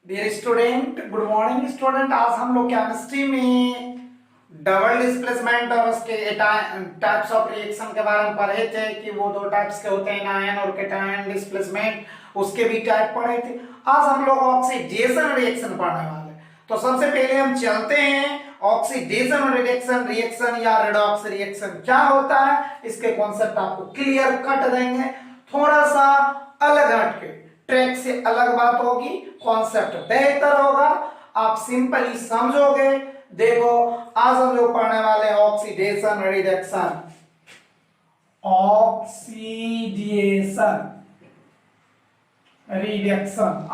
Dear student, good morning student. आज हम लोग केमिस्ट्री में डबल डिस्प्लेसमेंट और उसके टाइप्स ऑफ रिएक्शन के बारे में पढ़े थे कि वो दो टाइप्स के होते हैं, आयन और कैटायन डिस्प्लेसमेंट। उसके भी टाइप पढ़े थे। आज हम लोग ऑक्सीडेशन रिएक्शन पढ़ने वाले हैं। तो सबसे पहले हम चलते हैं ऑक्सीडेशन रिएक्शन रिएक्शन या रेडॉक्स रिएक्शन क्या होता है, इसके कॉन्सेप्ट आपको क्लियर कट देंगे। थोड़ा सा अलग हटके ट्रैक से अलग बात होगी, कॉन्सेप्ट बेहतर होगा, आप सिंपली समझोगे। देखो आज हम लोग पढ़ने वाले हैं oxidation reduction. Oxidation reduction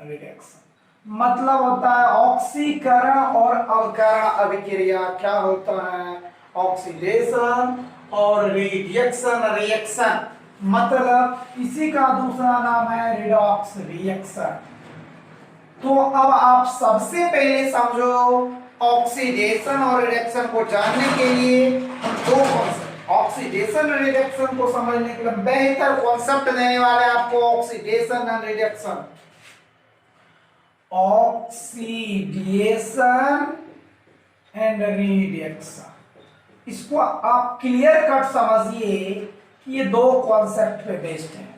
reduction मतलब होता है ऑक्सीकरण और अवकरण अभिक्रिया। क्या होता है ऑक्सीडेशन और रिडक्शन रिएक्शन, मतलब इसी का दूसरा नाम है रिडॉक्स रिएक्शन। तो अब आप सबसे पहले समझो ऑक्सीडेशन और रिडक्शन को जानने के लिए दो कॉन्सेप्ट, ऑक्सीडेशन और रिडक्शन को समझने के लिए बेहतर कॉन्सेप्ट देने वाले आपको oxidation and reduction. Oxidation and reduction, इसको आप क्लियर कट समझिए कि ये दो कॉन्सेप्ट पे बेस्ड है।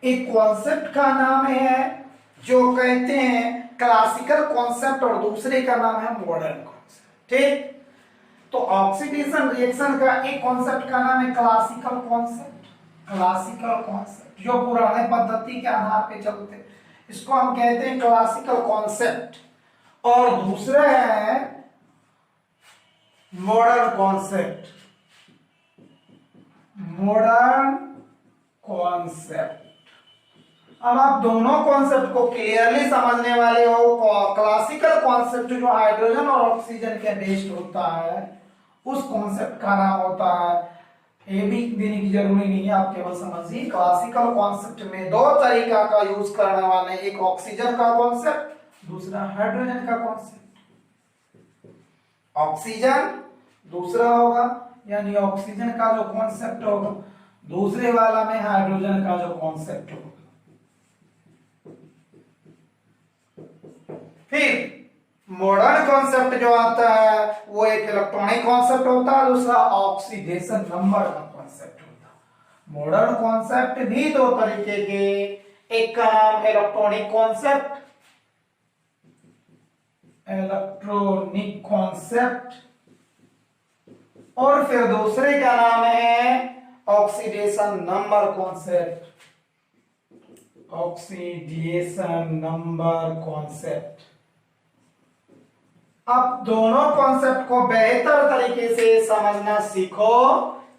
एक कॉन्सेप्ट का नाम है जो कहते हैं क्लासिकल कॉन्सेप्ट और दूसरे का नाम है मॉडर्न कॉन्सेप्ट। ठीक, तो ऑक्सीडेशन रिएक्शन का एक कॉन्सेप्ट का नाम है क्लासिकल कॉन्सेप्ट। क्लासिकल कॉन्सेप्ट जो पुराने पद्धति के आधार पे चलते, इसको हम कहते हैं क्लासिकल कॉन्सेप्ट। और दूसरा है मॉडर्न कॉन्सेप्ट। मॉडर्न कॉन्सेप्ट, अब आप दोनों कॉन्सेप्ट को क्लियरली समझने वाले हो। क्लासिकल कॉन्सेप्ट जो हाइड्रोजन और ऑक्सीजन के बेस्ड होता है, उस कॉन्सेप्ट का नाम होता है, ये भी देने की जरूरी नहीं है, आप केवल समझिए। क्लासिकल कॉन्सेप्ट में दो तरीका का यूज करने वाले, एक ऑक्सीजन का कॉन्सेप्ट, दूसरा हाइड्रोजन का कॉन्सेप्ट। ऑक्सीजन दूसरा होगा, यानी ऑक्सीजन का जो कॉन्सेप्ट होगा, दूसरे वाला में हाइड्रोजन का जो कॉन्सेप्ट होगा। फिर मॉडर्न कॉन्सेप्ट जो आता है वो एक इलेक्ट्रॉनिक कॉन्सेप्ट होता है, दूसरा ऑक्सीडेशन नंबर का कॉन्सेप्ट होता है। मॉडर्न कॉन्सेप्ट भी दो तरीके के, एक का नाम इलेक्ट्रॉनिक कॉन्सेप्ट, इलेक्ट्रॉनिक कॉन्सेप्ट, और फिर दूसरे का नाम है oxidation number concept. Oxidation number concept. अब दोनों कॉन्सेप्ट को बेहतर तरीके से समझना सीखो।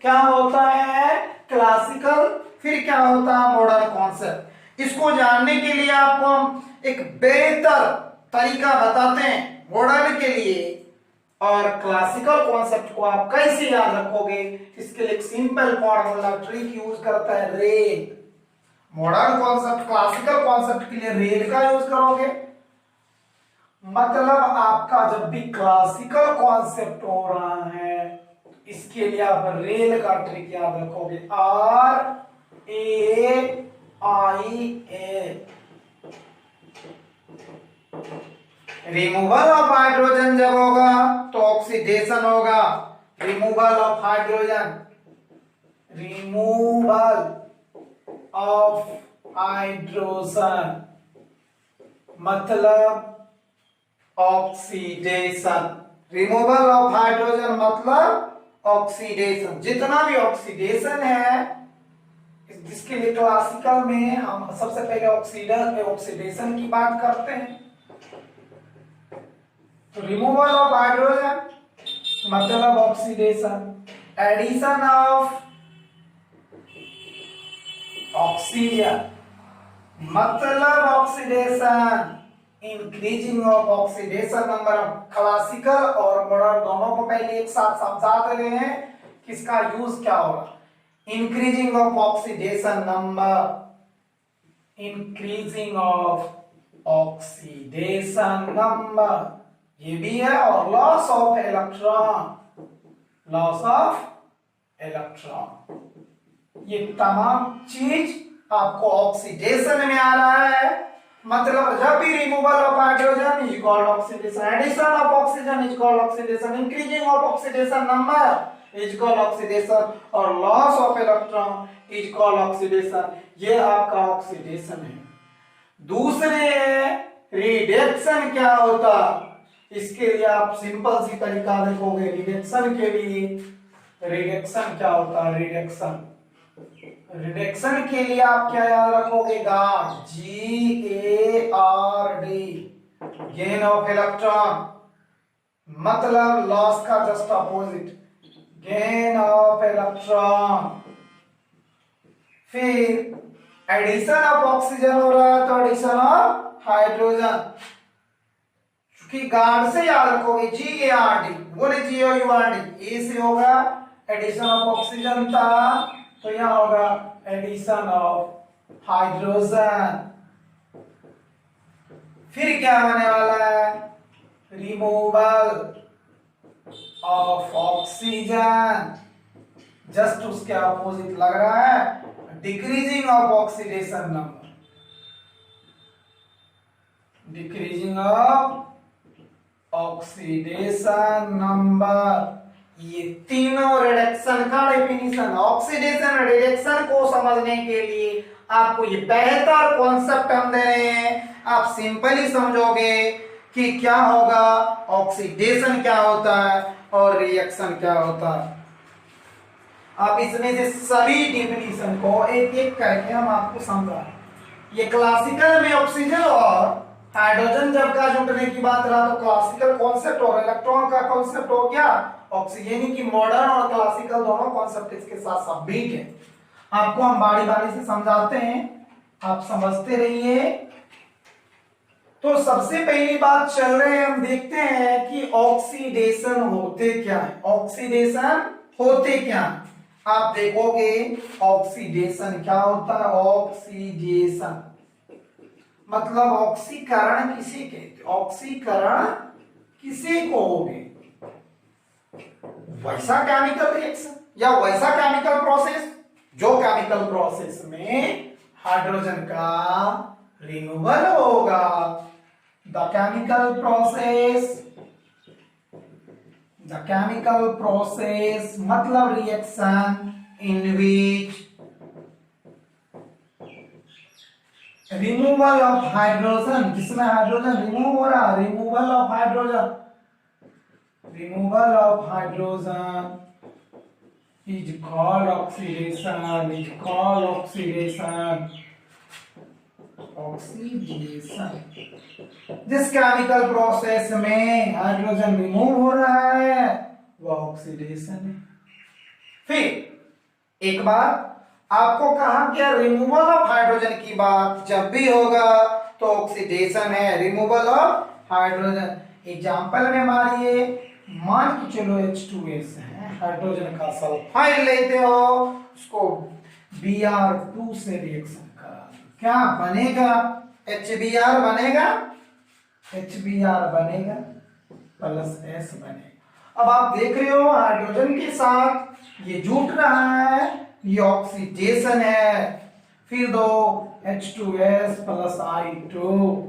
क्या होता है क्लासिकल, फिर क्या होता है मॉडर्न कॉन्सेप्ट। इसको जानने के लिए आपको हम एक बेहतर तरीका बताते हैं मॉडर्न के लिए, और क्लासिकल कॉन्सेप्ट को आप कैसे याद रखोगे, इसके लिए एक सिंपल फॉर्मूला ट्रिक यूज करता है rail. Modern concept classical concept के लिए रेल का यूज करोगे, मतलब आपका जब भी क्लासिकल कॉन्सेप्ट हो रहा है, इसके लिए आप रेल का ट्रिक याद रखोगे, RAIL। रिमूवल ऑफ हाइड्रोजन जब होगा तो ऑक्सीडेशन होगा। Removal of hydrogen, removal of hydrogen मतलब ऑक्सीडेशन। रिमूवल ऑफ हाइड्रोजन मतलब ऑक्सीडेशन। जितना भी ऑक्सीडेशन है, जिसके लिए क्लासिकल में हम सबसे पहले ऑक्सीडेशन की बात करते हैं। तो रिमूवल ऑफ हाइड्रोजन मतलब ऑक्सीडेशन, एडिशन ऑफ ऑक्सीजन मतलब oxidation, increasing of oxidation number. Classical और मॉडर्न दोनों को पहले एक साथ समझा दे रहे हैं कि इसका यूज क्या होगा। Increasing of oxidation number, increasing of oxidation number ये भी है, और loss of electron, loss of electron, ये तमाम चीज आपको ऑक्सीडेशन में आ रहा है। मतलब जब भी removal of hydrogen is called oxidation, addition of oxygen is called oxidation, increasing of oxidation number is called oxidation, और loss of electron is called oxidation. ये आपका ऑक्सीडेशन है। दूसरे रिडक्शन क्या होता, इसके लिए आप सिंपल सी तरीका देखोगे। रिडक्शन के लिए रिडक्शन क्या होता है, रिडक्शन रिडक्शन के लिए आप क्या याद रखोगे, guard, GARD, gain of electron, मतलब लॉस का just opposite, gain of electron. फिर एडिशन ऑफ ऑक्सीजन हो रहा है तो एडिशन ऑफ हाइड्रोजन, क्योंकि गार्ड से याद रखोगे GARD, बोले GOURD, ए से होगा एडिशन ऑफ ऑक्सीजन था तो यहां होगा एडिशन ऑफ हाइड्रोजन। फिर क्या होने वाला है, रिमूवल ऑफ ऑक्सीजन, जस्ट उसके अपोजिट लग रहा है, decreasing of oxidation number, decreasing of oxidation number. ये तीनों रिडक्शन का डेफिनेशन, ऑक्सीडेशन रिडक्शन को समझने के लिए आपको ये बेहतर कॉन्सेप्ट हम दे रहे हैं। आप सिंपली समझोगे कि क्या होगा, ऑक्सीडेशन क्या होता है और रिएक्शन क्या होता है। आप इसमें से सभी डेफिनेशन को एक एक करके हम आपको समझा। ये क्लासिकल में ऑक्सीजन और हाइड्रोजन जब का जुटने की बात रहा तो क्लासिकल कॉन्सेप्ट और इलेक्ट्रॉन का कॉन्सेप्ट हो गया ऑक्सीजन की, मॉडर्न और क्लासिकल दोनों कॉन्सेप्ट इसके साथ सबमिट है। आपको हम बारी बारी से समझाते हैं, आप समझते रहिए। तो सबसे पहली बात चल रहे हैं, हम देखते हैं कि ऑक्सीडेशन होते क्या है, ऑक्सीडेशन होते क्या है। आप देखोगे ऑक्सीडेशन क्या होता है, ऑक्सीडेशन मतलब ऑक्सीकरण किसे कहते, ऑक्सीकरण किसे कहोगे, वैसा केमिकल रिएक्शन या वैसा केमिकल प्रोसेस जो केमिकल प्रोसेस में हाइड्रोजन का रिमूवल होगा। द केमिकल प्रोसेस मतलब reaction in which removal of hydrogen, जिसमें हाइड्रोजन रिमूव हो रहा, removal of hydrogen, removal of hydrogen is called oxidation, is called oxidation, oxidation। जिस केमिकल प्रोसेस में हाइड्रोजन रिमूव हो रहा है वह ऑक्सीडेशन है। फिर एक बार आपको कहा गया रिमूवल ऑफ हाइड्रोजन की बात जब भी होगा तो ऑक्सीडेशन है, रिमूवल ऑफ हाइड्रोजन। एग्जांपल में मारिए, मान के चलो H2S है, हाइड्रोजन का सल्फाइड लेते हो, उसको Br2 से रिएक्शन करा, क्या बनेगा, HBr बनेगा, HBr बनेगा प्लस S बनेगा। अब आप देख रहे हो हाइड्रोजन के साथ ये जुट रहा है, ये ऑक्सीडेशन है। फिर दो H2S plus I2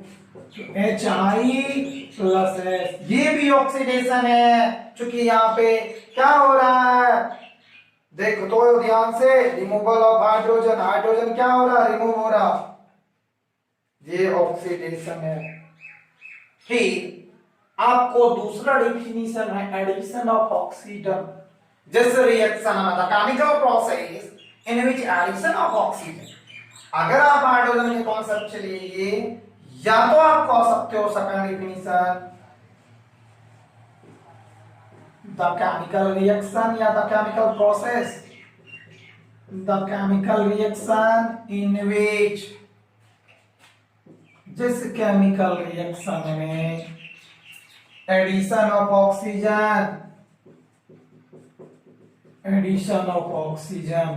HI plus S, ये भी ऑक्सीडेशन है। क्योंकि यहाँ पे क्या हो रहा है, देखो तो ध्यान से, रिमूवल ऑफ हाइड्रोजन, हाइड्रोजन क्या हो रहा, रिमूव हो रहा, ये ऑक्सीडेशन है। फिर आपको दूसरा डेफिनेशन है addition of oxygen. This reaction मतलब chemical process in which addition of oxygen. अगर आप हाइड्रोजन के कॉन्सेप्ट चलिए, या तो आप कह सकते हो second definition the chemical reaction या the chemical process, the chemical reaction in which, जिस केमिकल रिएक्शन में addition of oxygen, addition of oxygen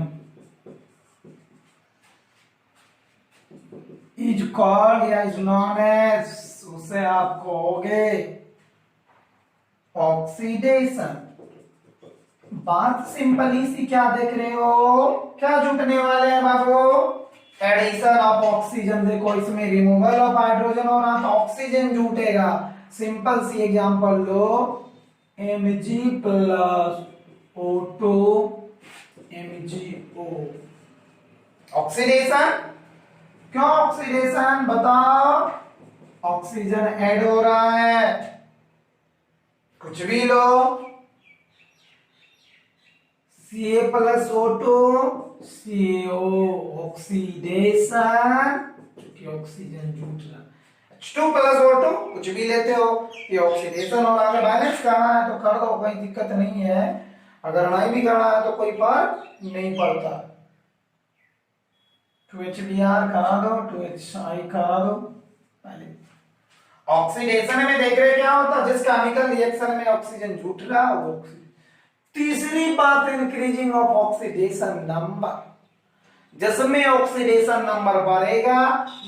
is called या इज नॉन एज, उसे आप कहोगे ऑक्सीडेशन। बात सिंपली सी क्या देख रहे हो, क्या जुटने वाले हैं बाबू, एडिशन ऑफ ऑक्सीजन, देखो इसमें रिमूवल ऑफ हाइड्रोजन हो रहा तो ऑक्सीजन जुटेगा। सिंपल सी एग्जांपल लो, Mg plus O2 MgO। Oxidation, क्यों ऑक्सीडेशन बताओ? ऑक्सीजन ऐड हो रहा है, कुछ भी लो, Ca plus O2 CO, oxidation, क्योंकि ऑक्सीजन जुट रहा है। H2 प्लस O2 कुछ भी लेते हो, ये ऑक्सीडेशन हो रहा है। बैलेंस करना है तो कर दो, कोई दिक्कत नहीं है। अगर नहीं भी करना है तो कोई फर्क नहीं पड़ता। 2HBr करा दो, 2HI करा दो। पहले ऑक्सीडेशन में देख रहे क्या होता है, जिस केमिकल रिएक्शन में ऑक्सीजन जुट रहा है वो। तीसरी बात, इंक्रीजिंग ऑफ ऑक्सीडेशन नंबर, जिसमें ऑक्सीडेशन नंबर बढ़ेगा।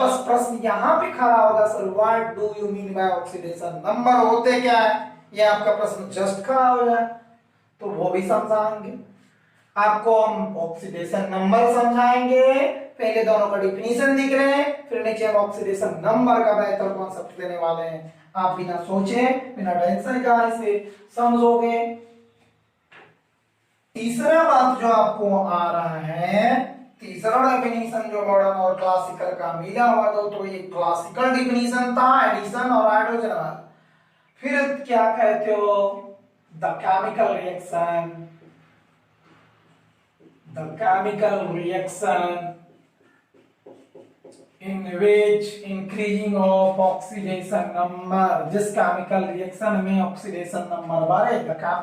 बस प्रश्न यहां पे खड़ा होगा, sir what do you mean by oxidation number, होते क्या है, ये आपका प्रश्न जस्ट खड़ा हो जाए तो वो भी समझाएंगे आपको। हम ऑक्सीडेशन नंबर समझाएंगे, पहले दोनों का डिफिनीशन दिख रहे हैं, फिर नीचे हम ऑक्सीडेशन नंबर का बेहतर कॉन्सेप्ट देने वाले हैं। आप बिना सोचे बिना टेंशन का इसे समझोगे। तीसरा बात जो आपको आ रहा है, तीसरा डेफिनेशन जो मॉडर्न और क्लासिकल का मिला हुआ तो ये क्लासिकल डिफिनीशन था, एडिशन और हाइड्रोजन वाला। फिर क्या कहते हो, the chemical reaction, the chemical reaction in which increasing of oxidation number, जिस केमिकल रिएक्शन में ऑक्सीडेशन नंबर बढ़ेगा,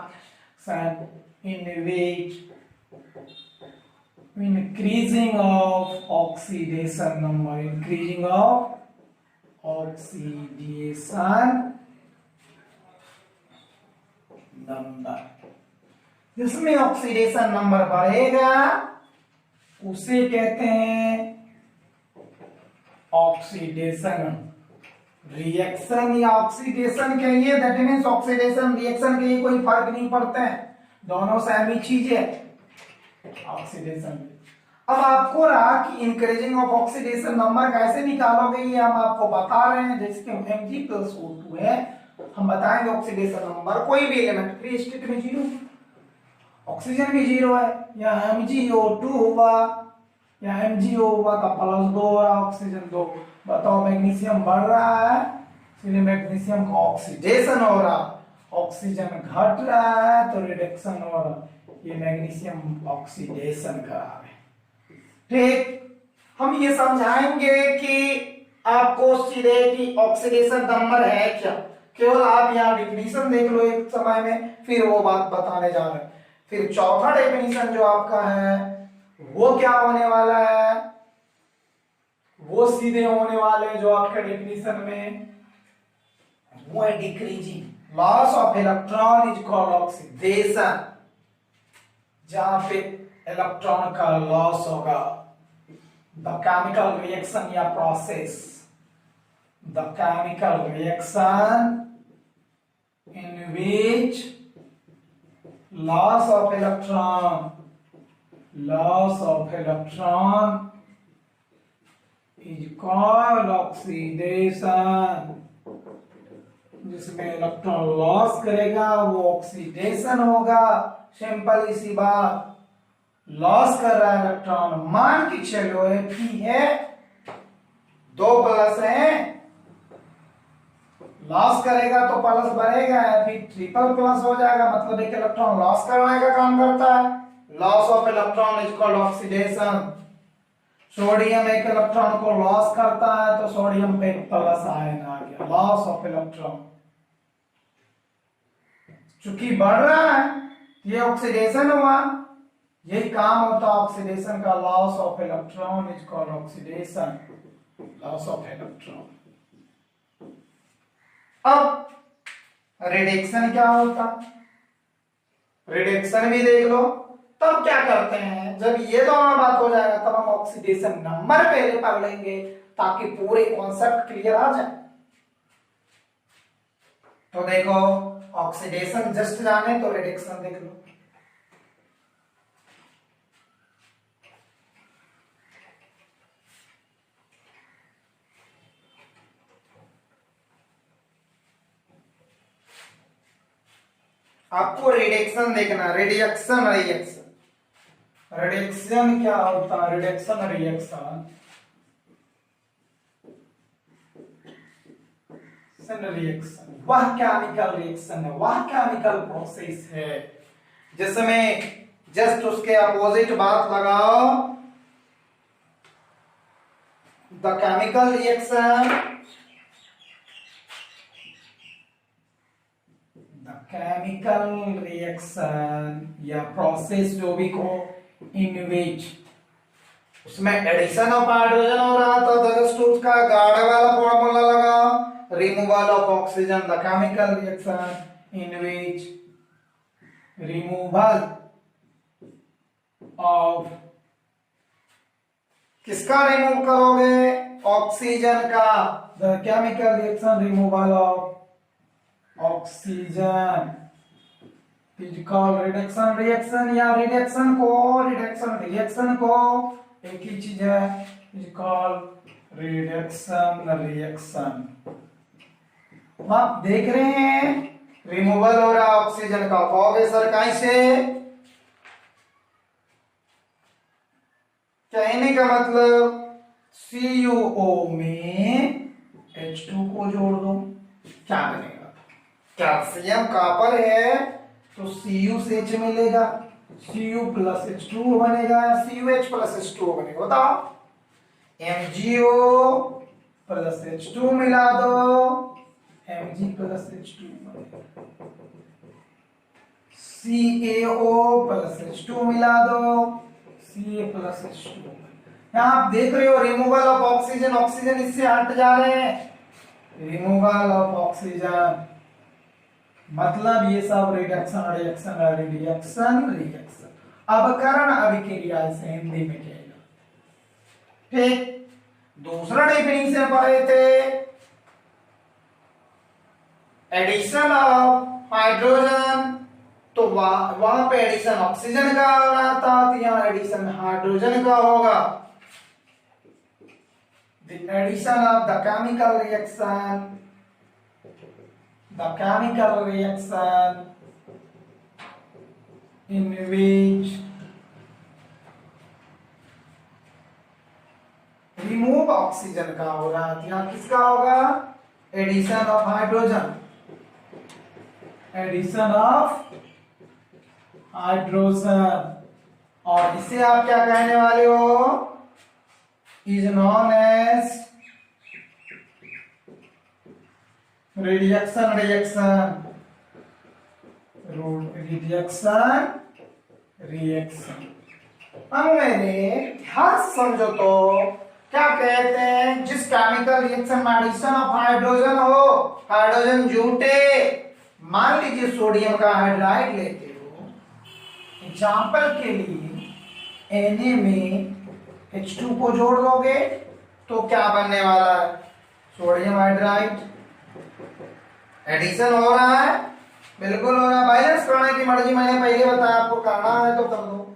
in which increasing of oxidation number, increasing of oxidation number, जिसमें ऑक्सीडेशन नंबर बढ़ेगा उसे कहते हैं ऑक्सीडेशन रिएक्शन या ऑक्सीडेशन कहिए। दैट मींस ऑक्सीडेशन रिएक्शन के लिए कोई फर्क नहीं पड़ता है, दोनों सेम ही चीज है ऑक्सीडेशन। अब आपको रहा कि इंक्रीजिंग ऑफ ऑक्सीडेशन नंबर कैसे निकालोगे, ये हम आपको बता रहे हैं। जैसे Mg+O2 है, हम बताएंगे ऑक्सीडेशन नंबर, कोई भी एलिमेंट फ्री स्टेट में 0, ऑक्सीजन भी 0 है, या MgO2 हुआ या MgO हुआ तो +2 हो रहा, ऑक्सीजन 2। बताओ मैग्नीशियम बढ़ रहा है इसलिए मैग्नीशियम का ऑक्सीडेशन हो रहा, ऑक्सीजन घट रहा है तो रिडक्शन हो रहा, ये मैग्नीशियम ऑक्सीडेशन करा है। ठीक, हम ये समझाएंगे कि आपको सीधे कि ऑक्सीडेशन नंबर है क्या, केवल आप यहाँ डिफिनीशन देख लो एक समय में, फिर वो बात बताने जा रहे हैं। फिर चौथा डेफिनेशन जो आपका है वो क्या होने वाला है, वो सीधे होने वाले जो आपके डेफिनेशन में वो है decreasing loss of electron is called oxidation. जहां पे इलेक्ट्रॉन का लॉस होगा, द केमिकल रिएक्शन या process, the chemical reaction in which loss of electron is called oxidation, जिसमें इलेक्ट्रॉन लॉस करेगा वो ऑक्सीडेशन होगा। सिंपल इसी बात, लॉस कर रहा है इलेक्ट्रॉन, मान के चलो Fe है, 2 प्लस है, लॉस करेगा तो प्लस बढ़ेगा, फिर ट्रिपल प्लस हो जाएगा, मतलब एक इलेक्ट्रॉन लॉस करने का काम करता है। Loss of electron is called oxidation. Sodium एक इलेक्ट्रॉन को लॉस करता है तो सोडियम पे प्लस आयन आ गया, लॉस ऑफ इलेक्ट्रॉन। चूंकि बढ़ रहा है ये ऑक्सीडेशन हुआ, यही काम होता है ऑक्सीडेशन का, loss of electron is called oxidation, loss of electron. अब रिडक्शन क्या होता, रिडक्शन भी देख लो। तब क्या करते हैं, जब ये दोनों बात हो जाएगा तब हम ऑक्सीडेशन नंबर पहले पढ़ लेंगे ताकि पूरे कॉन्सेप्ट क्लियर आ जाए। तो देखो ऑक्सीडेशन जस्ट जाने तो रिडक्शन देख लो। आपको रिडक्शन देखना, रिडक्शन रिएक्शन। रिडक्शन क्या होता है? रिडक्शन रिएक्शन रिएक्शन वह केमिकल रिएक्शन है, वह केमिकल प्रोसेस है जिसमें जस्ट उसके अपोजिट बात लगाओ, the chemical reaction, chemical reaction या प्रोसेस जो भी को इन विच उसमें एडिशन ऑफ हाइड्रोजन हो रहा था, तो जस्ट उसका गाढ़ा वाला फॉर्मूला लगा, removal of oxygen, the chemical reaction in which removal of, किसका रिमूव करोगे? ऑक्सीजन का, the chemical reaction removal of oxygen is called reduction reaction, या रिडक्शन रिएक्शन को एक ही चीज है, इज कॉल्ड रिडक्शन रिएक्शन। आप देख रहे हैं रिमूवल हो रहा ऑक्सीजन का, कहोगे सर कैसे? कहने का मतलब CuO में H2 को जोड़ दो, क्या बनेगा? कैल्शियम कॉपर है तो Cu से H मिलेगा, Cu प्लस H2 बनेगा, CuH प्लस H2 बनेगा। बताओ, MgO प्लस H2 मिला दो, Mg प्लस H2 बनेगा, CaO प्लस H2 मिला दो, Ca प्लस H2। यहाँ आप देख रहे हो रिमूवल ऑफ ऑक्सीजन, ऑक्सीजन इससे हट जा रहे हैं, रिमूवल ऑफ ऑक्सीजन मतलब ये सब रिडक्शन रिएक्शन रिएक्शन रिएक्शन। अब कारण अभिक्रिया से हिंदी में कहेगा। ठीक, दूसरा डेफिनेशन पढ़े थे, एडिशन ऑफ हाइड्रोजन, तो वहां पे एडिशन ऑक्सीजन का हो रहा था, तो यहाँ एडिशन हाइड्रोजन का होगा। The addition of the chemical reaction, in which remove oxygen का हो रहा है, यहाँ किसका होगा? Addition of hydrogen, addition of hydrogen, और इसे आप क्या कहने वाले हो? Is known as reduction reaction, reaction. अब मेरे ध्यान समझो तो क्या कहते हैं, जिस केमिकल रिएक्शन में एडिशन ऑफ हाइड्रोजन हो, हाइड्रोजन जुटे, मान लीजिए सोडियम का हाइड्राइड लेते हो, एग्जाम्पल के लिए Na में H2 को जोड़ दोगे तो क्या बनने वाला है? Sodium hydride. एडिशन हो रहा है, बिल्कुल हो रहा है, बैलेंस करने की मर्जी मैंने पहले बताया, आपको करना है तो कर दो।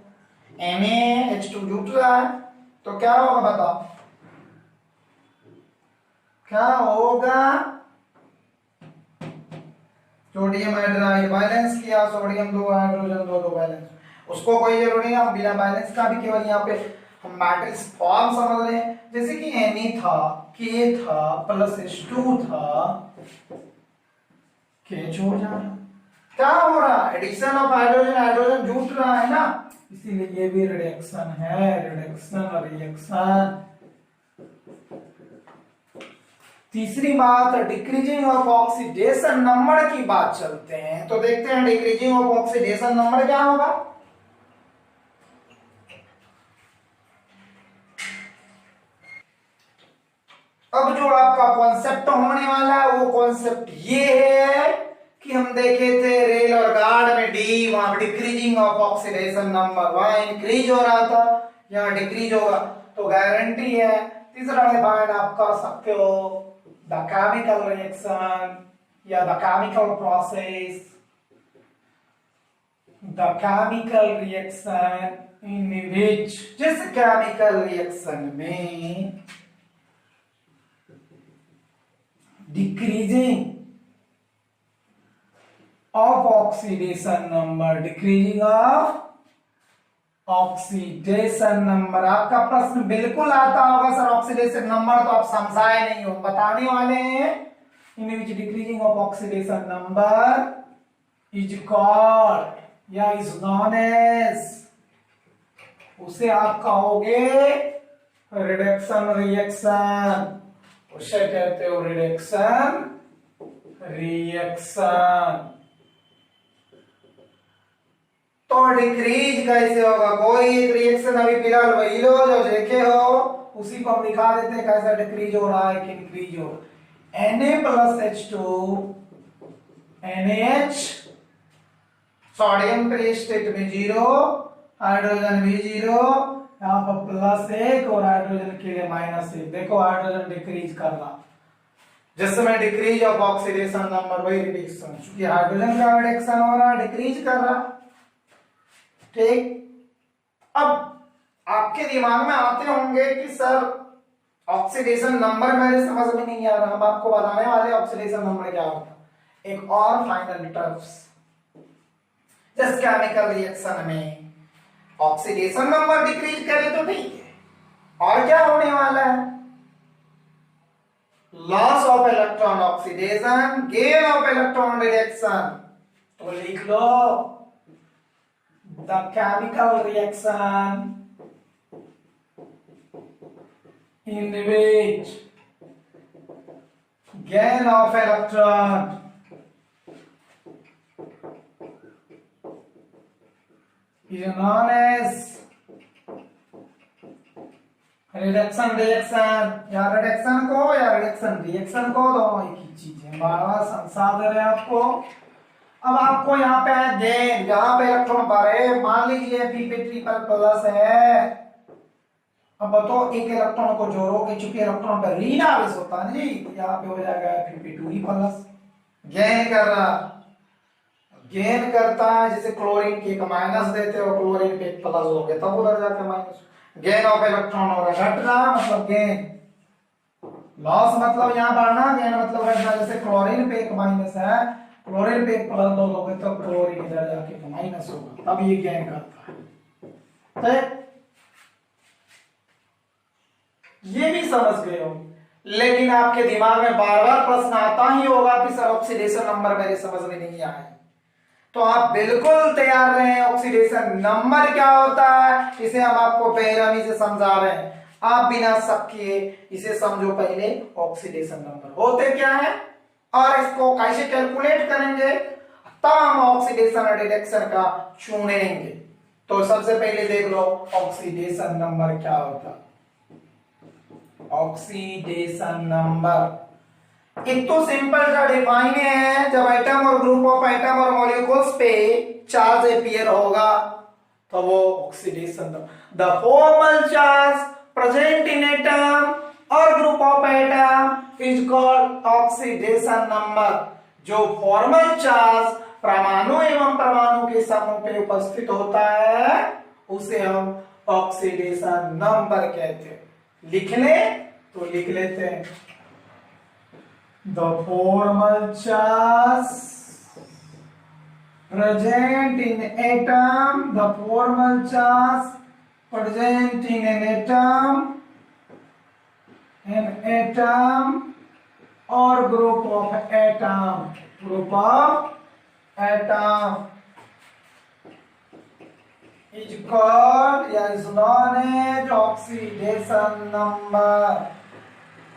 NaH2 जुट रहा है तो क्या होगा बताओ? क्या होगा? सोडियम हाइड्राइड बैलेंस किया, सोडियम 2 हाइड्रोजन 2 बैलेंस, उसको कोई जरूरी नहीं, हम बिना बैलेंस का भी केवल यहाँ पे हम मैट्रिक्स फॉर्म समझ लें, जैसे कि Na था, K था, प्लस H2 था, K छोड़ जा रहा, क्या हो रहा? एडिशन ऑफ हाइड्रोजन, हाइड्रोजन जुट रहा है ना, इसीलिए ये भी रिडक्शन है, रिडक्शन रिएक्शन। तीसरी बात, डिक्रीजिंग ऑफ ऑक्सीडेशन नंबर की बात चलते हैं, तो देखते हैं डिक्रीजिंग ऑफ ऑक्सीडेशन नंबर क्या होगा। अब जो आपका कॉन्सेप्ट होने वाला है वो कॉन्सेप्ट ये है कि हम देखे थे रेल और गार्ड में डी, वहां डिक्रीजिंग ऑफ ऑक्सीडेशन नंबर, वहां इंक्रीज हो रहा था, यहाँ डिक्रीज होगा, तो गारंटी है। तीसरा डिफाइन आप कर सकते हो, द केमिकल रिएक्शन या the chemical process, the chemical reaction in which, जिस केमिकल रिएक्शन में decreasing of oxidation number, decreasing of oxidation number. आपका प्रश्न बिल्कुल आता होगा सर ऑक्सीडेशन नंबर तो आप समझाए नहीं हो, बताने वाले हैं। In which decreasing of oxidation number is called या इज नॉन एज, उसे आप कहोगे रिडक्शन रिएक्शन, उसे कहते हो रिडक्शन रिएक्शन। तो डिक्रीज कैसे होगा, कोई एक रिएक्शन अभी फिलहाल वही लो जो देखे हो उसी को हम दिखा देते हैं कैसा डिक्रीज हो रहा है कि इंक्रीज हो। Na+H2 NaH, सोडियम के स्टेट में 0, हाइड्रोजन भी 0, यहाँ पर +1 और हाइड्रोजन के लिए -1। देखो हाइड्रोजन डिक्रीज कर रहा, जिस समय डिक्रीज ऑफ ऑक्सीडेशन नंबर वही रिडक्शन, क्योंकि हाइड्रोजन का रिडक्शन हो रहा डिक्रीज कर रहा। ठीक, अब आपके दिमाग में आते होंगे कि सर ऑक्सीडेशन नंबर मेरे समझ में नहीं आ रहा, हम आपको बताने वाले ऑक्सीडेशन नंबर क्या होता है। एक और फाइनल टर्म्स, जिस केमिकल रिएक्शन में ऑक्सीडेशन नंबर डिक्रीज करे तो ठीक है, और क्या होने वाला है, loss of electron oxidation, gain of electron reduction. तो लिख लो the chemical reaction in which gain of electron is known as reduction reaction. या रिडक्शन को या रिडक्शन रिएक्शन को दोनों एक ही चीज है, बार-बार संसाधन है आपको। अब आपको यहाँ पे गेन, यहाँ पे इलेक्ट्रॉन बारे, मान लीजिए पी पे ट्रिपल प्लस है, अब बताओ एक इलेक्ट्रॉन को जोड़ोगे, चूंकि इलेक्ट्रॉन पर ऋण आवेश होता है जी, तो यहाँ पे हो जाएगा Pp2 गेन कर रहा, गेन करता है। जैसे क्लोरीन के एक माइनस देते हो, क्लोरीन पे एक प्लस हो गया, तब उधर जाके माइनस, गेन ऑफ इलेक्ट्रॉन हो रहा है, घट रहा मतलब गेन, लॉस मतलब यहाँ बढ़ना, गेन मतलब घटना। जैसे क्लोरीन पे एक माइनस है, क्लोरीन पे एक प्लस दोगे तो क्लोरीन इधर जाके माइनस होगा, तब ये गेन करता है। ठीक, ये भी समझ गए हो, लेकिन आपके दिमाग में बार बार प्रश्न आता ही होगा कि सर ऑक्सीडेशन नंबर मेरे समझ में नहीं आए, तो आप बिल्कुल तैयार रहें। ऑक्सीडेशन नंबर क्या होता है इसे हम आपको बेरहमी से समझा रहे हैं, आप बिना शक किए इसे समझो। पहले ऑक्सीडेशन नंबर होते क्या है और इसको कैसे कैलकुलेट करेंगे, तब हम ऑक्सीडेशन और रिडक्शन का चुनेंगे। तो सबसे पहले देख लो ऑक्सीडेशन नंबर क्या होता है। ऑक्सीडेशन नंबर एक तो सिंपल सा डिफाइन है, जब एटम और ग्रुप ऑफ एटम और मॉलिक्यूल्स पे चार्ज अपीयर होगा तो वो oxidation number. The formal charge present in atom और group of atom is called oxidation number. जो फॉर्मल चार्ज परमाणु एवं परमाणु के समूह पे उपस्थित होता है उसे हम ऑक्सीडेशन नंबर कहते हैं। लिख ले तो लिख लेते हैं, the formal charge present in atom, the formal charge present in an atom और group of atom, group of atom is called या is known as oxidation number,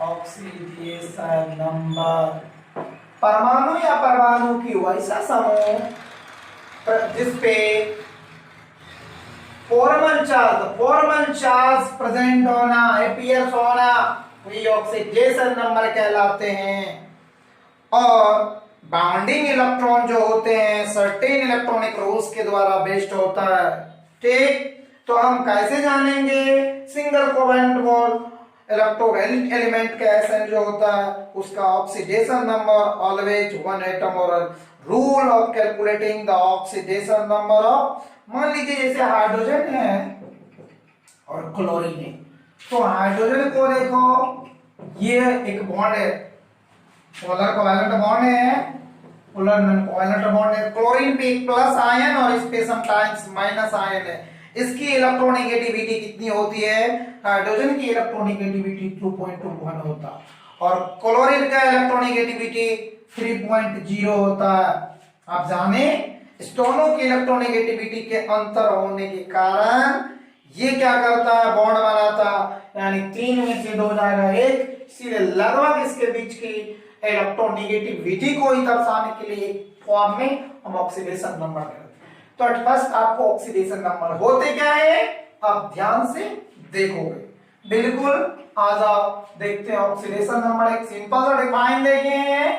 oxidation number। परमाणु या परमाणु की वैसा समूह जिसपे फॉर्मल चार्ज प्रेजेंट होना, अपीयर्स होना, वही ऑक्सीडेशन नंबर कहलाते हैं। और बाउंडिंग इलेक्ट्रॉन जो होते हैं सर्टेन इलेक्ट्रॉनिक रूल्स के द्वारा बेस्ड होता है। ठीक, तो हम कैसे जानेंगे, single covalent bond electrode element का एसएन जो होता है उसका oxidation number always one atom. और rule of calculating the oxidation number of, मान लीजिए जैसे हाइड्रोजन है और क्लोरीन है, तो हाइड्रोजन को देखो ये एक बॉन्ड है, पोलर कोवेलेंट बॉन्ड है, पोलर नॉन कोवैलेंट बॉन्ड है। क्लोरीन पे एक प्लस आयन और इस पे समटाइम्स माइनस आयन है। इसकी इलेक्ट्रोनेगेटिविटी कितनी होती है? हाइड्रोजन की इलेक्ट्रोनेगेटिविटी 2.21 होता और क्लोरीन का इलेक्ट्रोनेगेटिविटी 3.0 होता है। आप जाने इस दोनों की इलेक्ट्रोनेगेटिविटी के अंतर होने के कारण ये क्या करता है? बॉन्ड बनाता, यानी 3 में से 2 जाएगा 1, इसीलिए लगभग इसके बीच की इलेक्ट्रोनेगेटिविटी को ही दर्शाने के लिए फॉर्म में हम ऑक्सीडेशन नंबर करते हैं। तो एट फर्स्ट आपको ऑक्सीडेशन नंबर होते क्या है आप ध्यान से देखोगे। बिल्कुल आ जाओ देखते हैं ऑक्सीडेशन नंबर। एक सिंपल सा डिफाइन देखे हैं।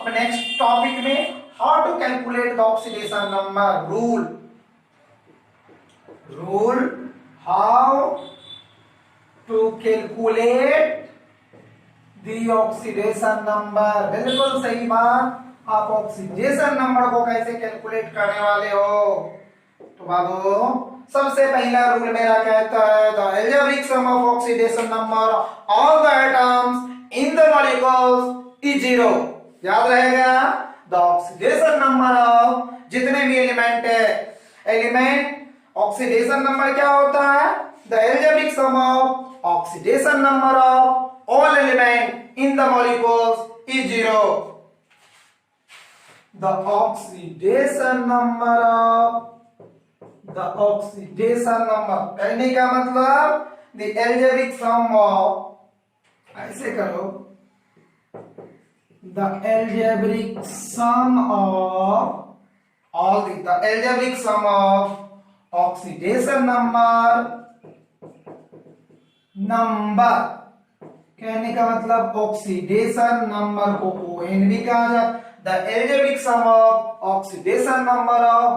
अब नेक्स्ट टॉपिक में how to calculate the oxidation number. Rule how to calculate the oxidation number. बिल्कुल सही बात। आप ऑक्सीडेशन नंबर को कैसे कैलकुलेट करने वाले हो? तो बाबू सबसे पहला रूल मेरा कहता है the algebraic sum of oxidation number all the atoms in the molecules is 0। याद रहेगा द ऑक्सीडेशन नंबर ऑफ जितने भी एलिमेंट है, एलिमेंट ऑक्सीडेशन नंबर क्या होता है? The algebraic sum of oxidation number of all element in the molecules is 0. The oxidation number कहने का मतलब the algebraic sum of, ऐसे करो, the algebraic sum of all the algebraic sum of oxidation number कहने का मतलब oxidation number को Koen भी कहा जाता। The algebraic sum of oxidation number of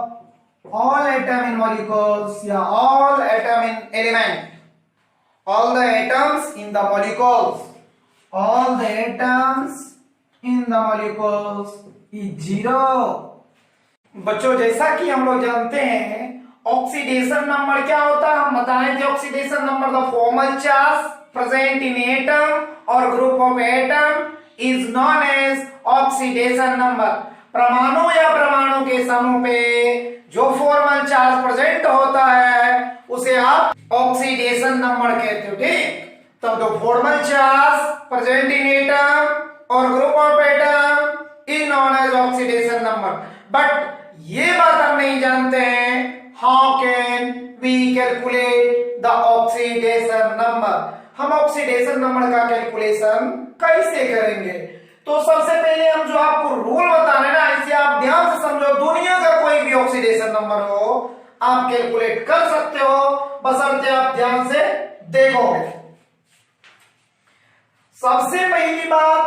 all atom in molecules या all atom in element, all the atoms in the molecules, all the atoms in the molecules is 0। बच्चों जैसा कि हम लोग जानते हैं ऑक्सीडेशन नंबर क्या होता है, हम बताए थे oxidation number the formal charge present in atom or group of atom is known as oxidation number। परमाणु या परमाणु के समूह पे जो फॉर्मल चार्ज प्रेजेंट होता है उसे आप ऑक्सीडेशन नंबर कहते हो। ठीक, तो जो formal charge present in atom और group of atom is known as oxidation number. But ये बात हम नहीं जानते हैं how can we calculate the oxidation number. हम ऑक्सीडेशन नंबर का कैलकुलेशन कैसे करेंगे? तो सबसे पहले हम जो आपको रूल बता रहे हैं ना, इसे आप ध्यान से समझो। दुनिया का कोई भी ऑक्सीडेशन नंबर हो आप कैलकुलेट कर सकते हो, बशर्ते आप ध्यान से देखोगे। सबसे पहली बात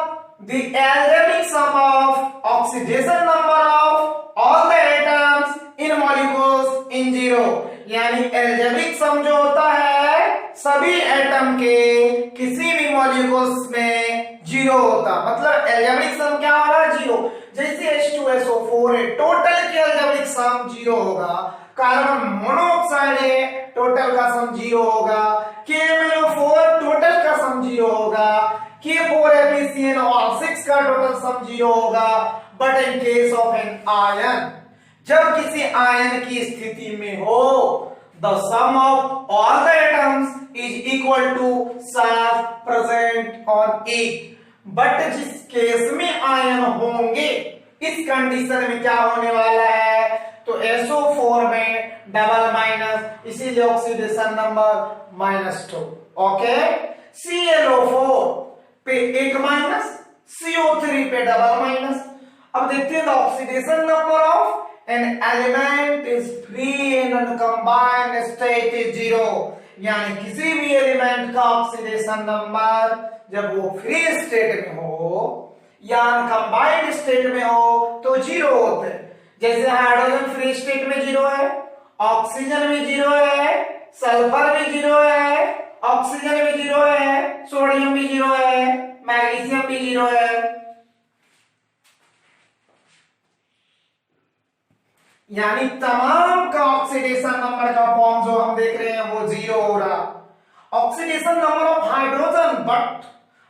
the algebraic sum of oxidation number of all the atoms in molecules in 0, यानी अलजेब्रिक सम जो होता है सभी एटम के किसी भी मॉलिक्यूल्स में 0 होता। मतलब अलजेब्रिक सम क्या हो रहा है? 0। जैसे H2SO4 है, टोटल की अलजेब्रिक सम 0 होगा। कार्बन मोनोऑक्साइड है, टोटल का सम 0 होगा। KMnO4 टोटल का सम 0 होगा। K4FeCnO6 का टोटल सम 0 होगा। But in case of an ion, जब किसी आयन की स्थिति में हो the sum of all the atoms is equal to charge present on it। But जिस केस में आयन होंगे इस कंडीशन में क्या होने वाला है? तो SO4 में डबल माइनस, इसीलिए ऑक्सीडेशन नंबर -2। ओके, ClO4 पे एक माइनस, CO3 पे डबल माइनस। अब देखते हैं oxidation number of an element is free in uncombined state is 0, यानी किसी भी एलिमेंट का ऑक्सीडेशन नंबर जब वो फ्री स्टेट में हो या अनकंबाइंड स्टेट में हो तो 0 होते हैं। जैसे हाइड्रोजन फ्री स्टेट में 0 है, ऑक्सीजन भी 0 है, सल्फर भी 0 है, ऑक्सीजन भी 0 है, सोडियम भी 0 है, मैग्नीशियम भी 0 है। यानी तमाम का ऑक्सीडेशन नंबर का फॉर्म जो हम देख रहे हैं वो 0 हो रहा। Oxidation number of hydrogen, but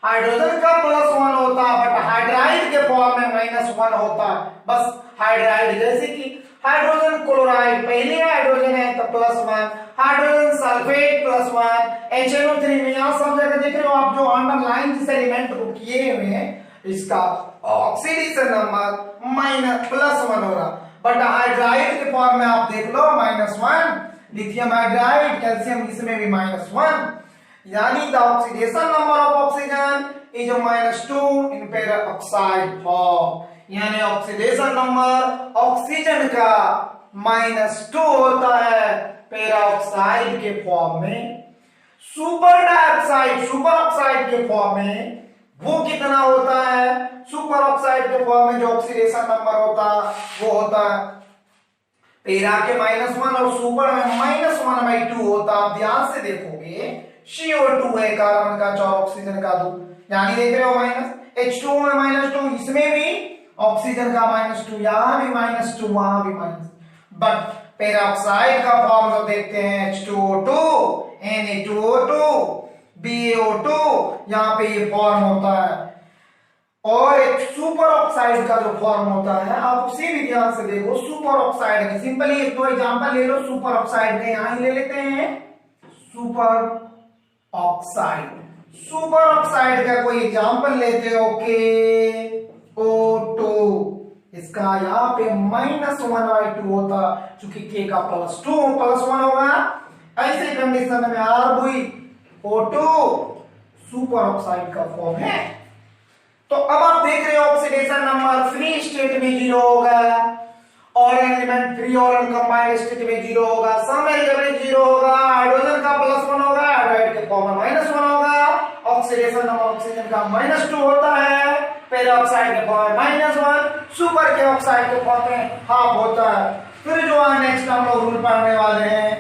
hydrogen का +1 होता, बट हाइड्राइड के फॉर्म में -1 होता है। बस हाइड्राइड, जैसे कि हाइड्रोजन क्लोराइड पहले हाइड्रोजन है तो +1, हाइड्रोजन सल्फेट +1, HNO3 में यहां सब जगह देख रहे हो आप जो अंडरलाइन जिस एलिमेंट को किए हुए हैं इसका ऑक्सीडेशन नंबर +1 हो रहा, बट हाइड्राइड के फॉर्म में आप देख लो -1, लिथियम हाइड्राइड कैल्शियम इसमें भी -1, यानी the oxidation number of oxygen is -2 in peroxide form, यानी ऑक्सीडेशन नंबर ऑक्सीजन का -2 होता है पेरोक्साइड के फॉर्म में। सुपर डाइऑक्साइड सुपर ऑक्साइड के फॉर्म में वो कितना होता है, सुपर ऑक्साइड के फॉर्म में जो ऑक्सीडेशन नंबर होता वो होता है पेरा के -1 और सुपर में -1/2 होता। आप ध्यान से देखोगे CO2 है कार्बन का 4 ऑक्सीजन का 2, यानी देख रहे हो H2O में -2, इसमें भी ऑक्सीजन का -2, यहां भी -2 वहां भी बट पेरोक्साइड का फॉर्म जो देखते हैं H2O2 Na2O2 BaO2, यहां पे ये फॉर्म होता है। और एक सुपर ऑक्साइड का जो फॉर्म होता है आप उसी भी ध्यान से देखो, सुपर ऑक्साइड के सिंपली एक दो एग्जांपल ले लो सुपर ऑक्साइड के, यहां ले लेते हैं सुपर ऑक्साइड का कोई एग्जांपल लेते हो KO2, इसका यहाँ पे -1/2 होता चूंकि K का +1 होगा, ऐसे कंडीशन में R2O2 सुपर ऑक्साइड का फॉर्म है। तो अब आप देख रहे हो ऑक्सीडेशन नंबर फ्री स्टेट में 0 होगा, और एलिमेंट फ्री और अनकंबाइंड स्टेट में 0 होगा, सम एलिमेंट 0 होगा, हाइड्रोजन का +1 होगा, हाइड्राइड के फॉर्म में -1 होगा, ऑक्सीडेशन नंबर ऑक्सीजन का -2 होता है, पेरोक्साइड के फॉर्म में -1, सुपर के ऑक्साइड के फॉर्म में हाफ होता है। फिर जो नेक्स्ट हम लोग रूल पढ़ने वाले हैं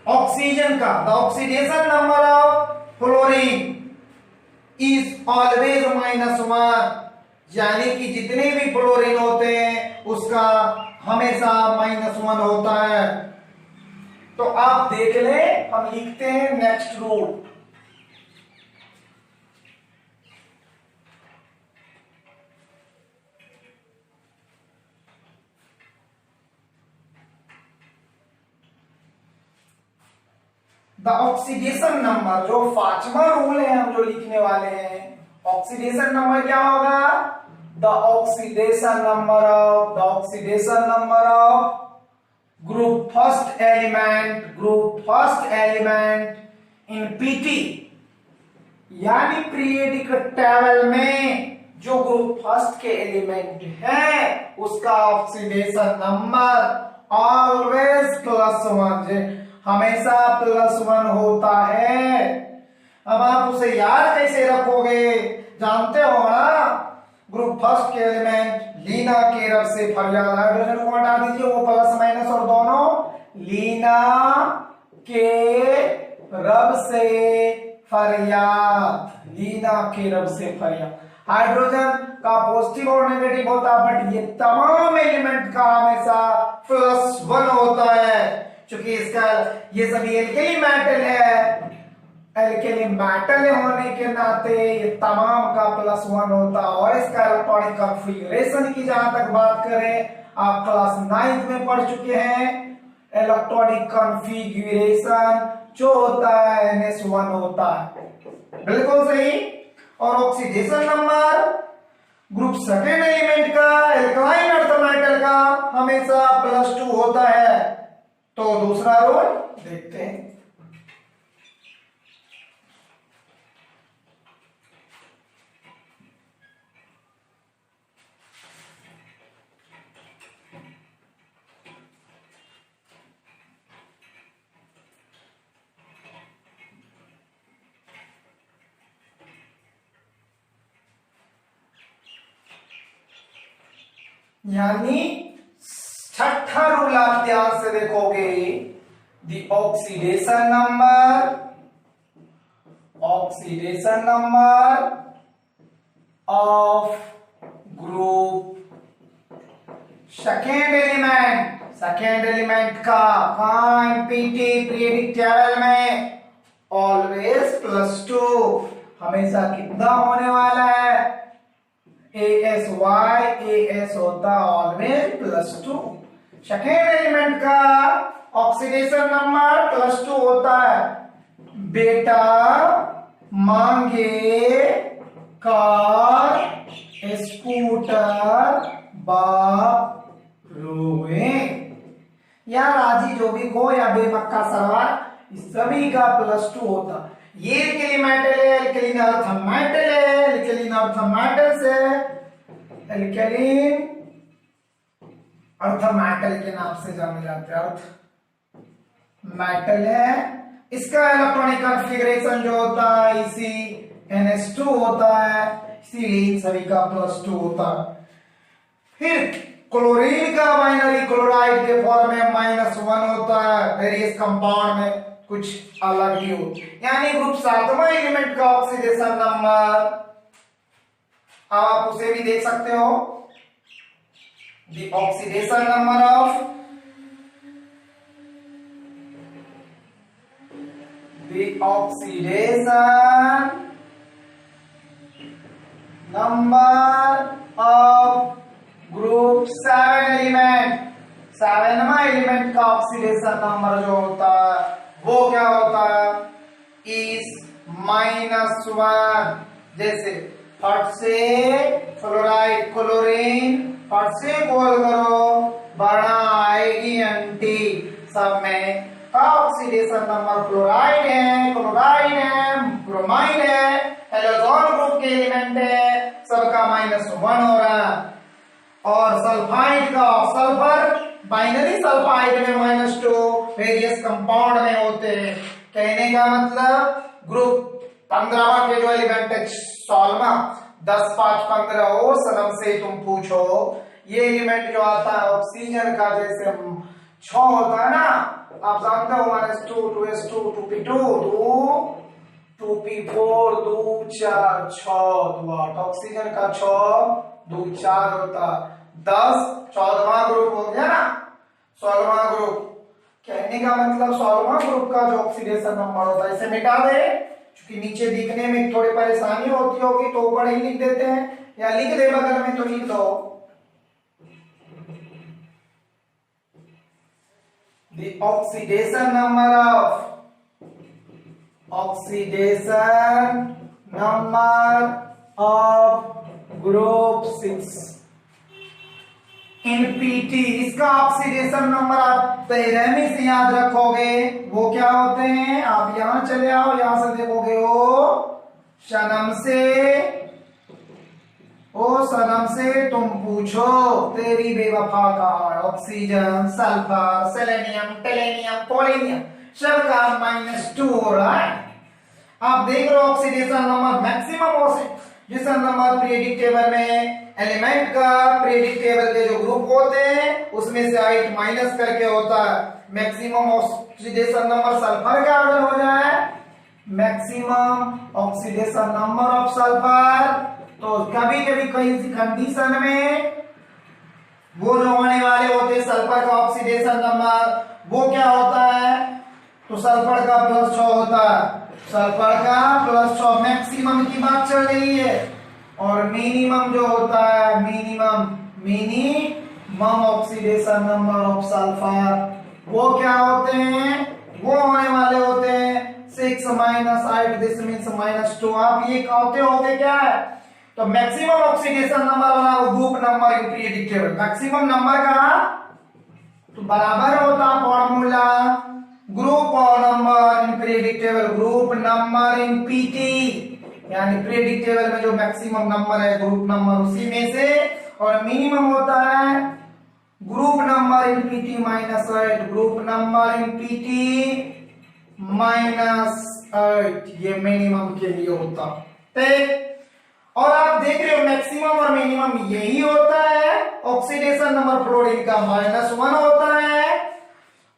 ऑक्सीजन का, the oxidation number of fluorine is always -1, यानी कि जितने भी फ्लोरीन होते हैं उसका हमेशा -1 होता है। तो आप देख ले, हम लिखते हैं next rule, the oxidation number, जो पांचवा रूल है हम जो लिखने वाले हैं, ऑक्सीडेशन नंबर क्या होगा, the oxidation number of group first element in PT, यानी पीरियोडिक टेबल में जो ग्रुप फर्स्ट के एलिमेंट है उसका ऑक्सीडेशन नंबर ऑलवेज +1, हमेशा +1 होता है। अब आप उसे याद कैसे रखोगे, जानते हो ना, ग्रुप फर्स्ट के एलिमेंट लीना के रब से फरियाद, हाइड्रोजन को हटा दीजिए, वो +- और दोनों लीना के रब से फरियाद, लीना के रब से फरियाद। हाइड्रोजन का पॉजिटिव और नेगेटिव होता है, बट ये तमाम एलिमेंट का हमेशा +1 होता है, क्योंकि इसका ये सभी एल्केली मेटल है, एल्केली मेटल होने के नाते ये तमाम का +1 होता है। और इसका इलेक्ट्रॉनिक कॉन्फ़िगरेशन की जहां तक बात करें, आप क्लास 9th में पढ़ चुके हैं, इलेक्ट्रॉनिक कॉन्फ़िगरेशन जो होता है NS1 होता है, बिल्कुल सही। और oxidation number group second element का, एल्कलाइन अर्थ मेटल का, हमेशा +2 होता है। तो दूसरा रूल देखते हैं, यानी छठा रूल आप ध्यान से देखोगे, the oxidation number of group second element का एमपीटी पीरियोडिक टेबल में ऑलवेज +2, हमेशा कितना होने वाला है, ASY, AS होता ऑलवेज +2। सेकेंड एलिमेंट का ऑक्सीडेशन नंबर +2 होता है। बेटा मांगे कार स्कूटर बाप रोए। या राजी जो भी को या बेमक्का सवार, इस सभी का +2 होता। ये एल्कली मेटल है, एल्कलीन अर्थ मेटल है, एल्कलीन अर्थ मेटल से एल्कलीन अर्थ मेटल के नाम से जाने जाते हैं, अर्थ मेटल है। इसका इलेक्ट्रॉनिक कॉन्फ़िगरेशन जो होता है EcNH2 होता है, इसीलिए सभी का +2 होता है। फिर क्लोरीन का बाइनरी क्लोराइड के फॉर्म में -1 होता है, वेरियस कंपाउंड में कुछ अलग ही हो, यानी ग्रुप 7वां एलिमेंट का ऑक्सीडेशन नंबर, आप उसे भी देख सकते हो, the oxidation number of the oxidation number of group 7 element, 7वां एलिमेंट का ऑक्सीडेशन नंबर जो होता है वो क्या होता है, इस -1। जैसे फट से फ्लोराइड क्लोरीन, फट से बोल करो बढ़ा आएगी एंटी, सब में ऑक्सीडेशन नंबर फ्लोराइड है, क्लोराइड है, ब्रोमाइड है, हेलोजन ग्रुप के एलिमेंट है, सबका -1 हो रहा है। और सल्फाइड का सल्फर बाइनरी सल्फाइड में -2, वेरियस कंपाउंड में होते हैं। कहने का मतलब ग्रुप 15वां के जो एलिमेंट है 16वां, 10, 5, 15 हो सनम से तुम पूछो, ये एलिमेंट जो आता है ऑक्सीजन का, जैसे 6 होता है ना, आप जानते हो, -2, 2s2, 2p2, 2p4, 2 4 6 2 8, ऑक्सीजन का 6 2 4 होता, 10 14वां ग्रुप हो गया ना, 16वां ग्रुप। कहने का मतलब 16वां ग्रुप का जो ऑक्सीडेशन नंबर होता है, इसे मिटा दे, क्योंकि नीचे दिखने में थोड़ी परेशानी होती होगी तो ऊपर ही लिख देते हैं, या लिख दे बगल में तो लिख दो, the oxidation number of group 6 in PT. इसका ऑक्सीडेशन नंबर आप बेरहमी से याद रखोगे, वो क्या होते हैं, आप यहां चले आओ, यहां से देखोगे सनम से तुम पूछो तेरी बेवफा का, ऑक्सीजन, सल्फर, सेलेनियम, टेलेनियम, पोलेनियम सबका -2 हो रहा है। आप देख रहे हो oxidation number maximum oxidation number periodic table में एलिमेंट का पीरियडिक टेबल के जो ग्रुप होते हैं उसमें से 8 माइनस करके होता है। मैक्सिमम ऑक्सीडेशन नंबर सल्फर का अगर हो जाए, maximum oxidation number of sulphur, तो कभी कभी कई कंडीशन में वो जो होने वाले होते हैं सल्फर का ऑक्सीडेशन नंबर, वो क्या होता है, तो सल्फर का +6 होता है, सल्फर का +6 मैक्सिमम की बात चल रही है। और मिनिमम जो होता है, minimum oxidation number of sulphur, वो क्या होते हैं, वो होने वाले होते हैं 6 - 8, दिस मींस -2। आप ये कहते होगे क्या है, तो मैक्सिमम ऑक्सीडेशन नंबर वाला group number in periodic table, maximum number का तो बराबर होता formula group number in periodic table, group number in PT, यानी पीरियडिक टेबल में जो मैक्सिमम नंबर है ग्रुप नंबर उसी में से, और मिनिमम होता है group number in PT -8, group number in PT -8, ये मिनिमम के लिए होता ठीक। और आप देख रहे हो मैक्सिमम और मिनिमम यही होता है। ऑक्सीडेशन नंबर फ्लोरीन का -1 होता है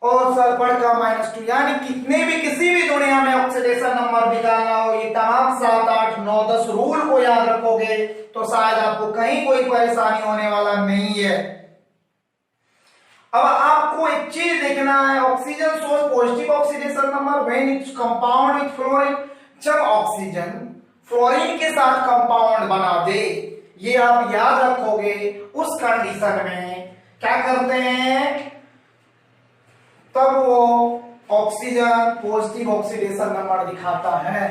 और सल्फर का -2, यानी कितने भी किसी भी दुनिया में ऑक्सीडेशन नंबर निकालना हो, ये तमाम 7, 8, 9, 10 रूल को याद रखोगे तो शायद आपको कहीं कोई परेशानी होने वाला नहीं है। अब आपको एक चीज देखना है, oxygen source positive oxidation number when its compound with fluorine, जब ऑक्सीजन फ्लोरीन के साथ कंपाउंड बना दे, ये आप याद रखोगे। उस कंडीशन में क्या करते हैं, तब वो ऑक्सीजन पॉजिटिव ऑक्सीडेशन नंबर दिखाता है।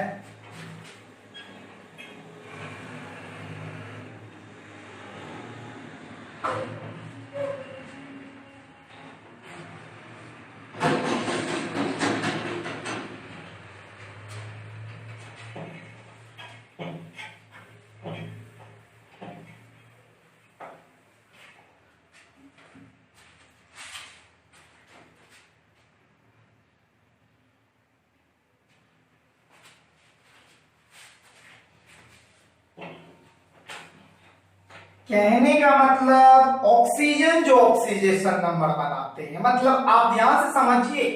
कहने का मतलब ऑक्सीजन जो ऑक्सीडेशन नंबर बनाते हैं, मतलब आप ध्यान से समझिए,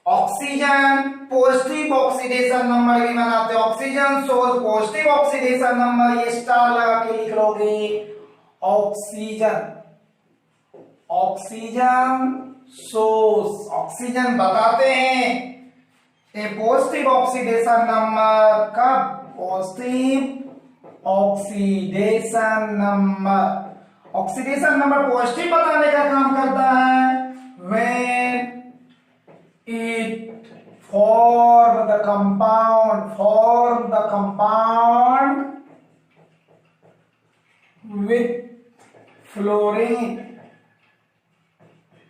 ऑक्सीजन पॉजिटिव ऑक्सीडेशन नंबर भी बनाते हैं। Oxygen source positive oxidation number, ये स्टार लगा के लिख लोगे। ऑक्सीजन ऑक्सीजन सोर्स, ऑक्सीजन बताते हैं ए पॉजिटिव ऑक्सीडेशन नंबर का, positive oxidation number, oxidation number positive बताने का काम करता है। When it form the compound with fluorine,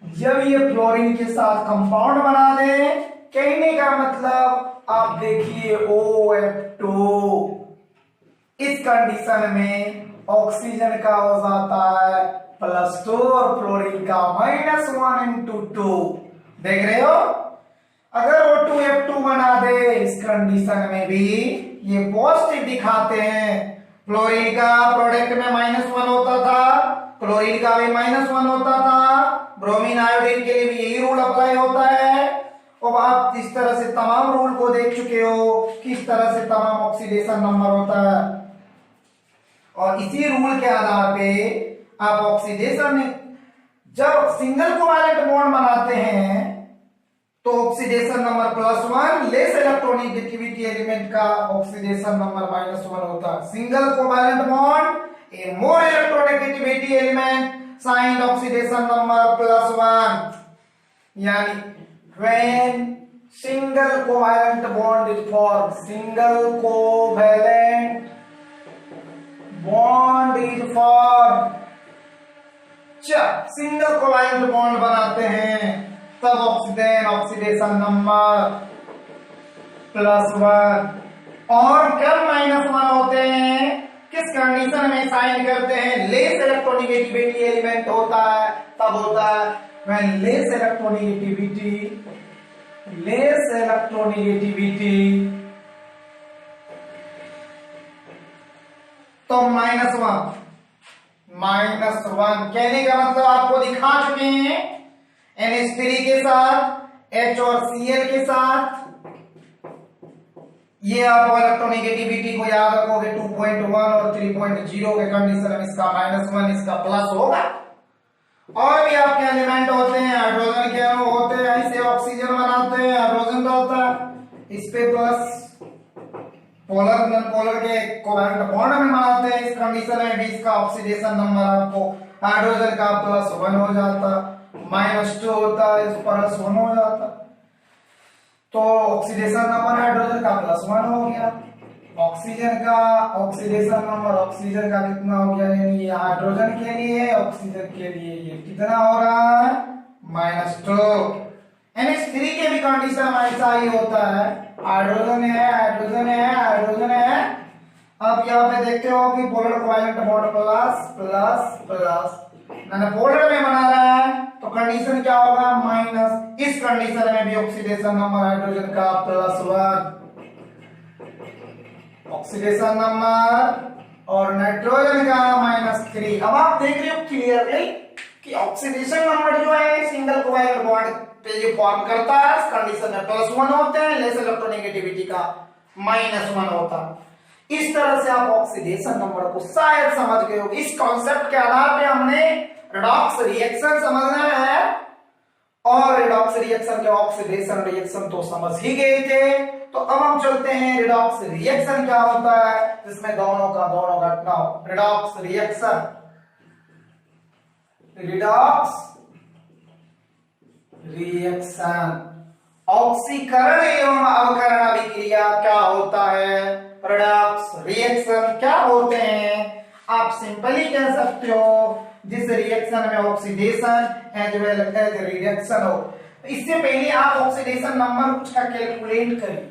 जब ये फ्लोरीन के साथ कंपाउंड बना दे। कहने का मतलब आप देखिए OF2, इस कंडीशन में ऑक्सीजन का हो जाता है +2 और फ्लोरीन का -1/2। देख रहे हो, अगर O2F2 बना दे इस कंडीशन में भी ये पॉजिटिव दिखाते हैं। फ्लोरीन का प्रोडक्ट में -1 होता था, क्लोरीन का भी -1 होता था, ब्रोमीन आयोडीन के लिए भी यही रूल अप्लाई होता है। अब आप इस तरह से तमाम रूल को देख चुके हो, किस तरह से तमाम ऑक्सीडेशन नंबर होता है, और इसी रूल के आधार पे आप ऑक्सीडेशन में जब सिंगल कोवैलेंट बॉन्ड बनाते हैं तो oxidation number +1, less electronegativity element का ऑक्सीडेशन नंबर -1 होता है। Single covalent bond a more electronegativity element, sign oxidation number +1, यानी when single covalent bond is formed, single covalent bond is formed, single covalent bond बनाते हैं तब oxidation number +1, और कब -1 होते हैं, किस कंडीशन में साइन करते हैं, लेस इलेक्ट्रोनेगेटिविटी एलिमेंट होता है तब होता है। when less electronegativity तो -1, कहने का मतलब आपको दिखा चुके हैं NH3 के साथ H और Cl के साथ। ये आप इलेक्ट्रोनेगेटिविटी को याद रखोगे, 2.1 और 3.0 के कंडीशन में इसका -1, इसका प्लस होगा। और भी आपके एलिमेंट होते हैं, हाइड्रोजन के अणु होते हैं, इसे ऑक्सीजन बनाते हैं, हाइड्रोजन का होता है, इस पे प्लस पोलर नॉन पोलर के कोवैलेंट बॉन्ड में बनाते हैं। इस कंडीशन में भी इसका ऑक्सीडेशन नंबर आपको हाइड्रोजन का +1 हो जाता, -2 होता है, इस +1 हो जाता, तो ऑक्सीडेशन नंबर हाइड्रोजन का +1 हो गया। ऑक्सीजन का ऑक्सीडेशन नंबर ऑक्सीजन का कितना हो गया, यानी ये हाइड्रोजन के लिए, ऑक्सीजन के लिए ये कितना हो रहा है, -2। NH3 के भी कंडीशन ऐसा ही होता है, हाइड्रोजन है, हाइड्रोजन है, हाइड्रोजन है। अब यहाँ पे देखते हो कि पोलर कोवैलेंट बॉन्ड प्लस मैंने पोलर में बना रहा है तो कंडीशन क्या होगा, माइनस। इस कंडीशन में भी ऑक्सीडेशन नंबर हाइड्रोजन का +1, ऑक्सीडेशन नंबर, और नाइट्रोजन का -3। अब आप देख रहे हो क्लियरली कि ऑक्सीडेशन नंबर जो है सिंगल कोवैलेंट बॉन्ड पे जो फॉर्म करता है इस कंडीशन में +1 होते हैं, लेस इलेक्ट्रोनेगेटिविटी का -1 होता है। इस तरह से आप ऑक्सीडेशन नंबर को शायद समझ गए हो। इस कॉन्सेप्ट के आधार पे हमने रेडॉक्स रिएक्शन समझना है और रिडॉक्स रिएक्शन के ऑक्सीडेशन रिएक्शन तो समझ ही गए थे। तो अब हम चलते हैं रिडॉक्स रिएक्शन क्या होता है, जिसमें दोनों घटना हो। रिडॉक्स रिएक्शन, रिडॉक्स रिएक्शन ऑक्सीकरण एवं अवकरण अभिक्रिया क्या होता है, रिडॉक्स रिएक्शन क्या होते हैं। आप सिंपली कह सकते हो जिस रिएक्शन में oxidation as well as reduction हो। इससे पहले आप ऑक्सीडेशन नंबर कुछ का कैलकुलेट करिए।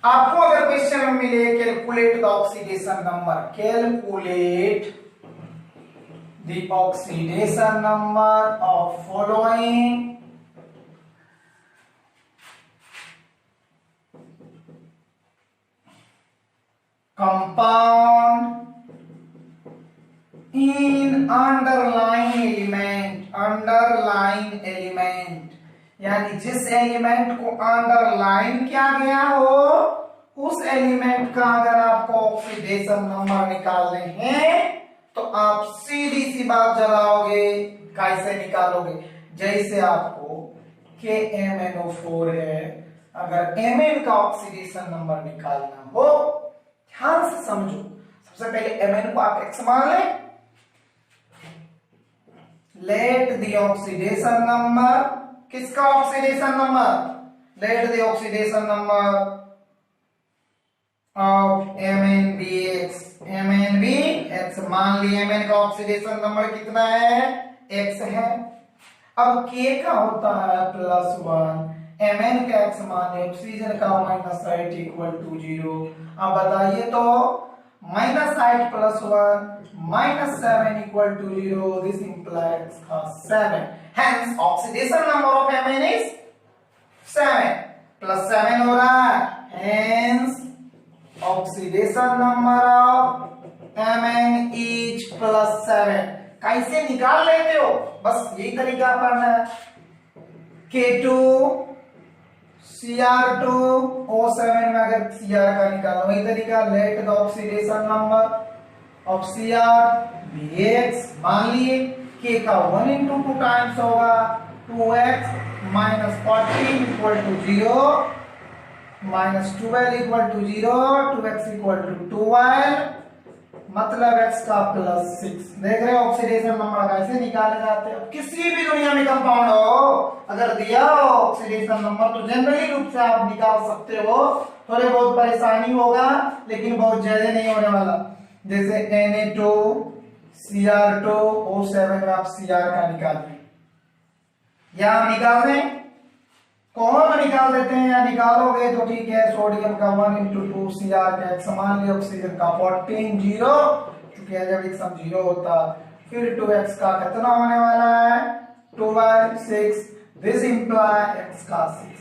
आपको अगर क्वेश्चन में मिले calculate the oxidation number, calculate the oxidation number of following compound in underline element, यानी जिस एलिमेंट को अंडरलाइन किया गया हो उस एलिमेंट का अगर आपको ऑक्सीडेशन नंबर निकालने हैं तो आप सीधी सी बात जलाओगे। कैसे निकालोगे, जैसे आपको KMnO4 है, अगर Mn का ऑक्सीडेशन नंबर निकालना हो, ध्यान से समझो। सबसे पहले Mn को आप X मान लें, लेट द ऑक्सीडेशन नंबर, किसका oxidation number, let the oxidation number of MnBX मान लिए। Mn का ऑक्सीडेशन नंबर कितना है, X है। अब K का होता है +1, Mn का X माने ऑक्सीजन का -8 = 0। अब बताइए तो -8 +1 -7 = 0, this implies 7, hence oxidation number of Mn is 7 +7 हो रहा है, hence oxidation number of Mn is +7। कैसे निकाल लेते हो, बस यही तरीका पढ़ना है। K2 Cr2O7 में अगर Cr का निकालना वही तरीका, let the oxidation number of CrBX मान लिए। K का 1 × 2 टाइम्स होगा, 2x -14 = 0 -12 = 0, 2x = 12, मतलब x का +6। देख रहे हो ऑक्सीडेशन नंबर कैसे निकाले जाते हैं। किसी भी दुनिया में कंपाउंड हो अगर दिया हो ऑक्सीडेशन नंबर तो जनरली रूप से आप निकाल सकते हो। थोड़े बहुत परेशानी होगा लेकिन बहुत ज्यादा नहीं होने वाला। जैसे Na2 Cr2O7 में आप Cr का निकालिए, या निकाल दें, कौन निकाल देते हैं या निकालोगे तो ठीक है। सोडियम का 1 × 2 Cr का X मान लिया, ऑक्सीजन का 14 0, क्योंकि जब एकदम 0 होता फिर 2x का कितना होने वाला है, 12 6, दिस इंप्लाई x का 6।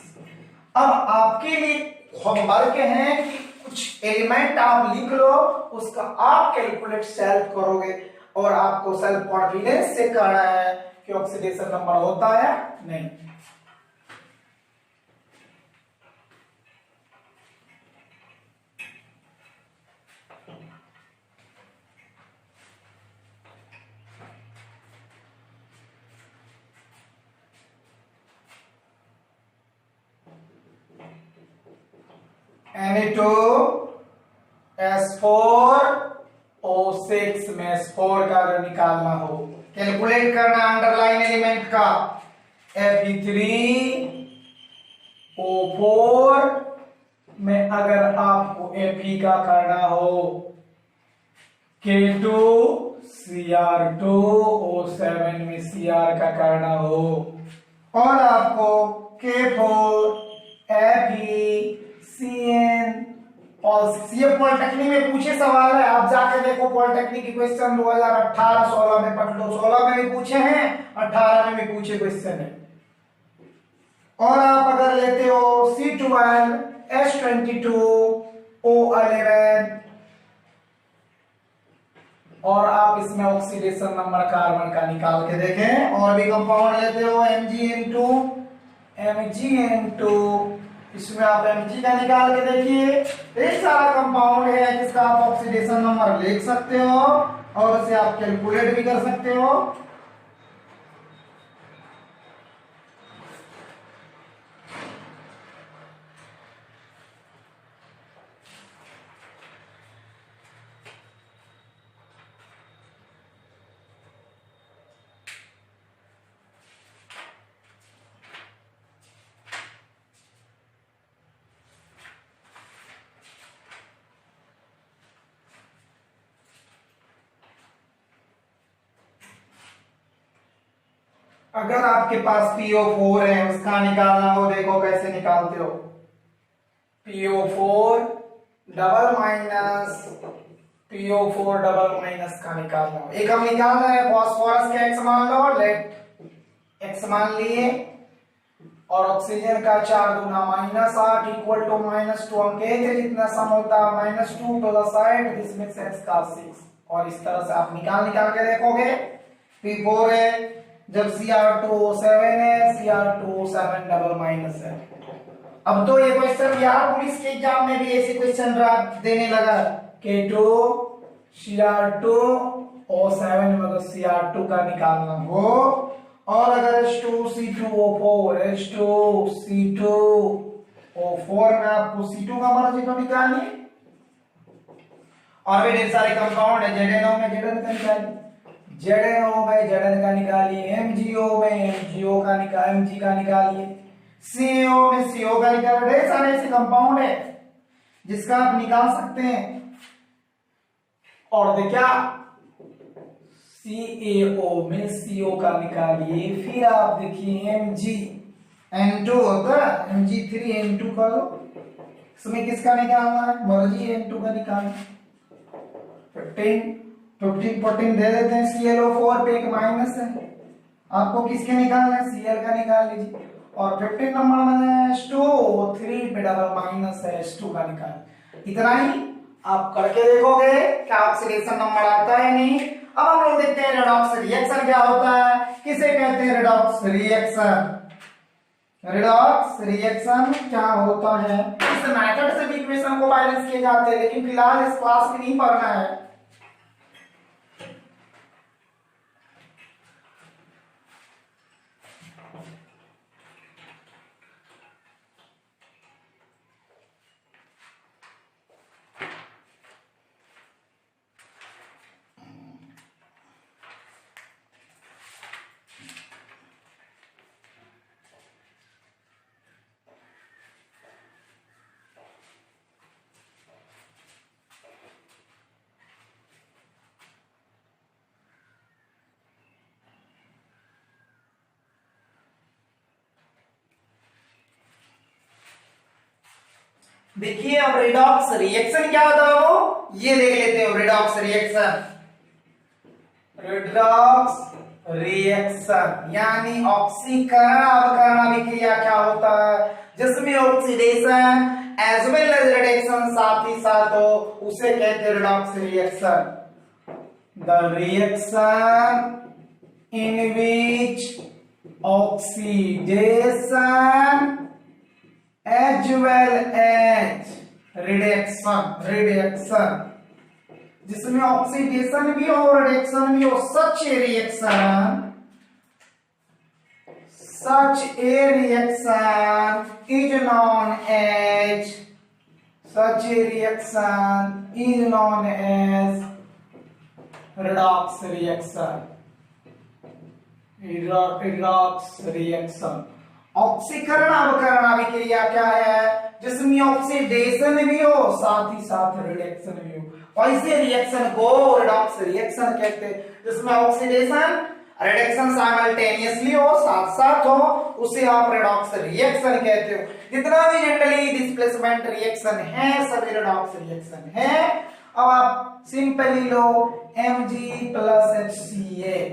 अब आपके लिए होमवर्क है कि कुछ एलिमेंट आप लिख लो, उसका आप कैलकुलेट सेल्फ करोगे और आपको सेल्फ कॉन्फिडेंस से कहना है कि ऑक्सीडेशन नंबर होता है नहीं। Na2S4O6 में S4 का अगर निकालना हो, कैलकुलेट करना अंडरलाइन एलिमेंट का, Fe3O4 में अगर आपको Fe का करना हो, K2Cr2O7 में Cr का करना हो, और आपको K4FeCN। और ये पॉलिटेक्निक में पूछे सवाल है, आप जाके देखो पॉलिटेक्निक के क्वेश्चन 2018-16 में पढ़ लो, 16 में भी पूछे हैं, 18 में भी पूछे क्वेश्चन है। और आप अगर लेते हो C12H22O11 और आप इसमें ऑक्सीडेशन नंबर कार्बन का निकाल के देखें, और भी कंपाउंड लेते हो MgN2, इसमें आप Mg का निकाल के देखिए, एक सारा कंपाउंड है जिसका आप ऑक्सीडेशन नंबर लिख सकते हो और उसे आप कैलकुलेट भी कर सकते हो। अगर आपके पास PO4 है उसका निकालना हो, देखो कैसे निकालते हो। PO4 double minus PO4 double minus का निकालना हो। एक हम निकाल रहे हैं फास्फोरस का x मान लो, लेट x मान लिए, और ऑक्सीजन का 4 गुना -8 इक्वल टू -2। हम कहते हैं जितना सम होता है -2 to the side, this makes x का 6। और इस तरह से आप निकाल के देखोगे। P4 है, जब Cr2O7 है, Cr2O7 डबल माइनस है। अब तो ये क्वेश्चन यार पुलिस के एग्जाम में भी ऐसे क्वेश्चन देने लगा, K2 Cr2O7 मतलब Cr2 का निकालना हो, और अगर H2C2O4 H2C2O4 में आपको C2 का मर्जी तो निकालिए, और भी ढेर सारे कंपाउंड है। ZnO में Zn का निकालिए, ZnO में Zn का निकालिए, MgO में MgO का Mg का निकालिए, CO में CO का निकालिए। ढेर सारे ऐसे कंपाउंड है जिसका आप निकाल सकते हैं। और देखिए CaO में CO का निकालिए, फिर आप देखिए MgN2 होगा, Mg3N2 का लो, इसमें किसका निकालना है, मर्जी N2 का निकालना। 15 14 दे देते हैं। ClO4 पे एक माइनस है, आपको किसके निकालना है, Cl का निकाल लीजिए। और 15 नंबर में H2 3 पे डबल माइनस है, H2 का निकाल। इतना ही आप करके देखोगे क्या ऑक्सीडेशन नंबर आता है नहीं। अब हम लोग देखते हैं रेडॉक्स रिएक्शन क्या होता है, किसे कहते हैं रेडॉक्स रिएक्शन। रेडॉक्स रिएक्शन क्या होता है, इस मेथड से भी इक्वेशन को बैलेंस किए जाते हैं, लेकिन फिलहाल इस क्लास में नहीं पढ़ना है। देखिए अब रेडॉक्स रिएक्शन क्या होता है वो ये देख लेते हो। रेडॉक्स रिएक्शन, रेडॉक्स रिएक्शन यानी ऑक्सीकरण अवकरण अभिक्रिया क्या होता है, जिसमें oxidation as well as reduction साथ ही साथ हो, उसे कहते हैं redox reaction. The reaction in which oxidation as well as reduction जिसमें ऑक्सीडेशन भी हो और रिडक्शन भी हो, such a reaction is known as redox reaction. ऑक्सीकरण अवकरण अभिक्रिया क्या है, जिसमें ऑक्सीडेशन भी हो साथ ही साथ रिडक्शन भी हो, ऐसे रिएक्शन को रेडॉक्स रिएक्शन कहते हैं, जिसमें ऑक्सीडेशन रिडक्शन साइमल्टेनियसली हो, साथ साथ हो, उसे आप रेडॉक्स रिएक्शन कहते हो। जितना भी जनरली डिस्प्लेसमेंट रिएक्शन है सभी रेडॉक्स रिएक्शन है। अब आप सिंपली लो Mg+HCl,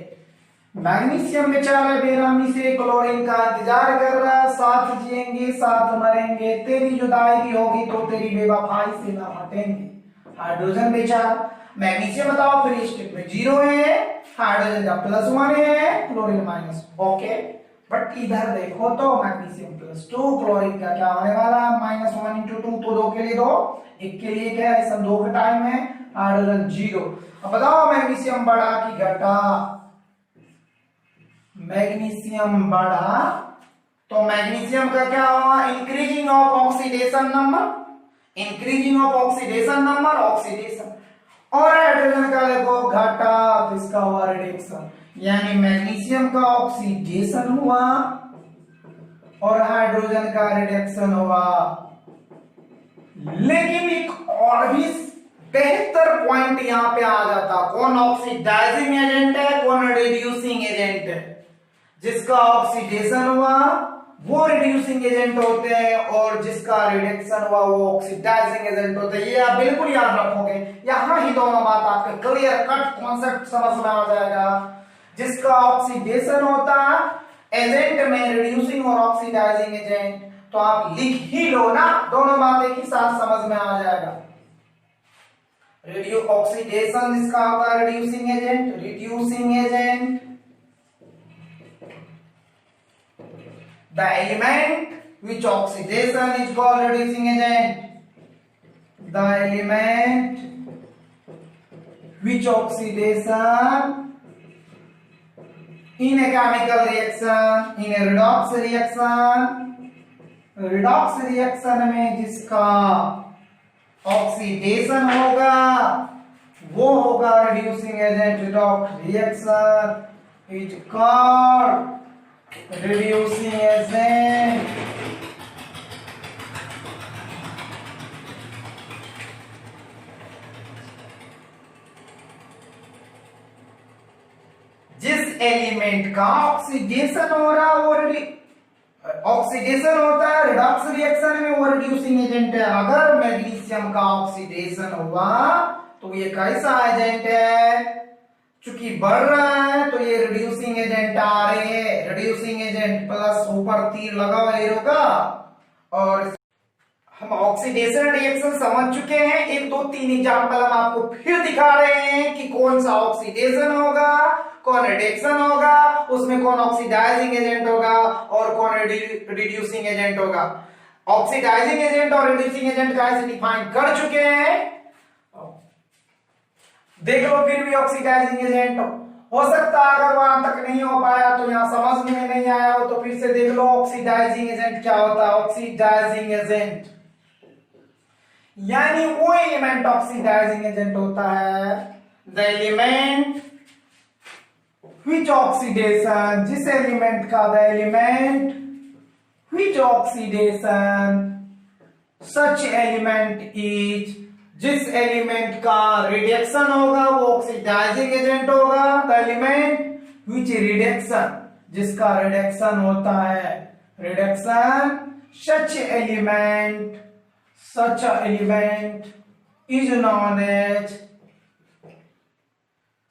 मैग्नीशियम बेचारा बेरामी से क्लोरीन का इंतजार कर रहा, साथ जिएंगे साथ मरेंगे, तेरी जुदाई भी होगी तो तेरी बेवफाई से ना हटेंगे। हाइड्रोजन बेचारा, मैग्नीशियम बताओ फ्री स्टेट में 0 है, हाइड्रोजन का +1 है, क्लोरीन -, ओके। बट इधर देखो तो मैग्नीशियम +2, क्लोरीन का क्या होने वाला है -1 × 2, तो 2 के लिए 2, 1 के लिए क्या है, सन 2 का टाइम है, हाइड्रोजन 0। अब बताओ मैग्नीशियम बढ़ा कि घटा, मैग्नीशियम बढ़ा तो मैग्नीशियम का क्या हुआ, increasing of oxidation number, oxidation. और हाइड्रोजन का देखो घटा तो इसका हुआ रिडक्शन, यानी मैग्नीशियम का ऑक्सीडेशन हुआ और हाइड्रोजन का रिडक्शन हुआ। लेकिन एक और भी बेहतर पॉइंट यहां पे आ जाता, कौन ऑक्सीडाइजिंग एजेंट है, कौन रिड्यूसिंग एजेंट है। जिसका ऑक्सीडेशन हुआ वो रिड्यूसिंग एजेंट होते हैं और जिसका रिडक्शन हुआ वो ऑक्सीडाइजिंग एजेंट होते हैं। ये आप बिल्कुल याद रखोगे, यहां ही दोनों बात आपके क्लियर कट कॉन्सेप्ट समझ में आ जाएगा। जिसका ऑक्सीडेशन होता है एजेंट में, रिड्यूसिंग और ऑक्सीडाइजिंग एजेंट, तो आप लिख ही लो ना, दोनों बात एक ही साथ समझ में आ जाएगा। ऑक्सीडेशन जिसका होता है reducing agent the element which oxidation is called reducing agent, the element which oxidation in a chemical reaction, in a redox reaction में जिसका ऑक्सीडेशन होगा वो होगा reducing agent. redox reaction is called reducing agent। जिस element का oxidation हो रहा वो ऑक्सीडेशन होता है रिडॉक्स रिएक्शन में, वो रिड्यूसिंग एजेंट है। अगर मैग्नीशियम का ऑक्सीडेशन हुआ तो ये कैसा एजेंट है, चूंकि बढ़ रहा है तो ये रिड्यूसिंग एजेंट आ रहे हैं। रिड्यूसिंग एजेंट प्लस ऊपर तीर लगा हुआ एरो का। और हम ऑक्सीडेशन रिएक्शन समझ चुके हैं, 1 2 3 एग्जांपल हम आपको फिर दिखा रहे हैं कि कौन सा ऑक्सीडेशन होगा, कौन रिडक्शन होगा, उसमें कौन ऑक्सीडाइजिंग एजेंट होगा और कौन रिड्यूसिंग एजेंट होगा। ऑक्सीडाइजिंग एजेंट और रिड्यूसिंग एजेंट का ऐसे डिफाइन कर चुके हैं, देख लो। फिर भी ऑक्सीडाइजिंग एजेंट हो सकता है, अगर वहां तक नहीं हो पाया तो यहां समझ में नहीं आया हो तो फिर से देख लो ऑक्सीडाइजिंग एजेंट क्या होता है। ऑक्सीडाइजिंग एजेंट यानी वो एलिमेंट ऑक्सीडाइजिंग एजेंट होता है द एलिमेंट व्हिच ऑक्सीडेशन, जिस एलिमेंट का, the element which oxidation such element is, जिस एलिमेंट का रिडक्शन होगा वो ऑक्सीडाइजिंग एजेंट होगा। द एलिमेंट व्हिच रिडक्शन, जिसका रिडक्शन होता है, reduction such element is known as,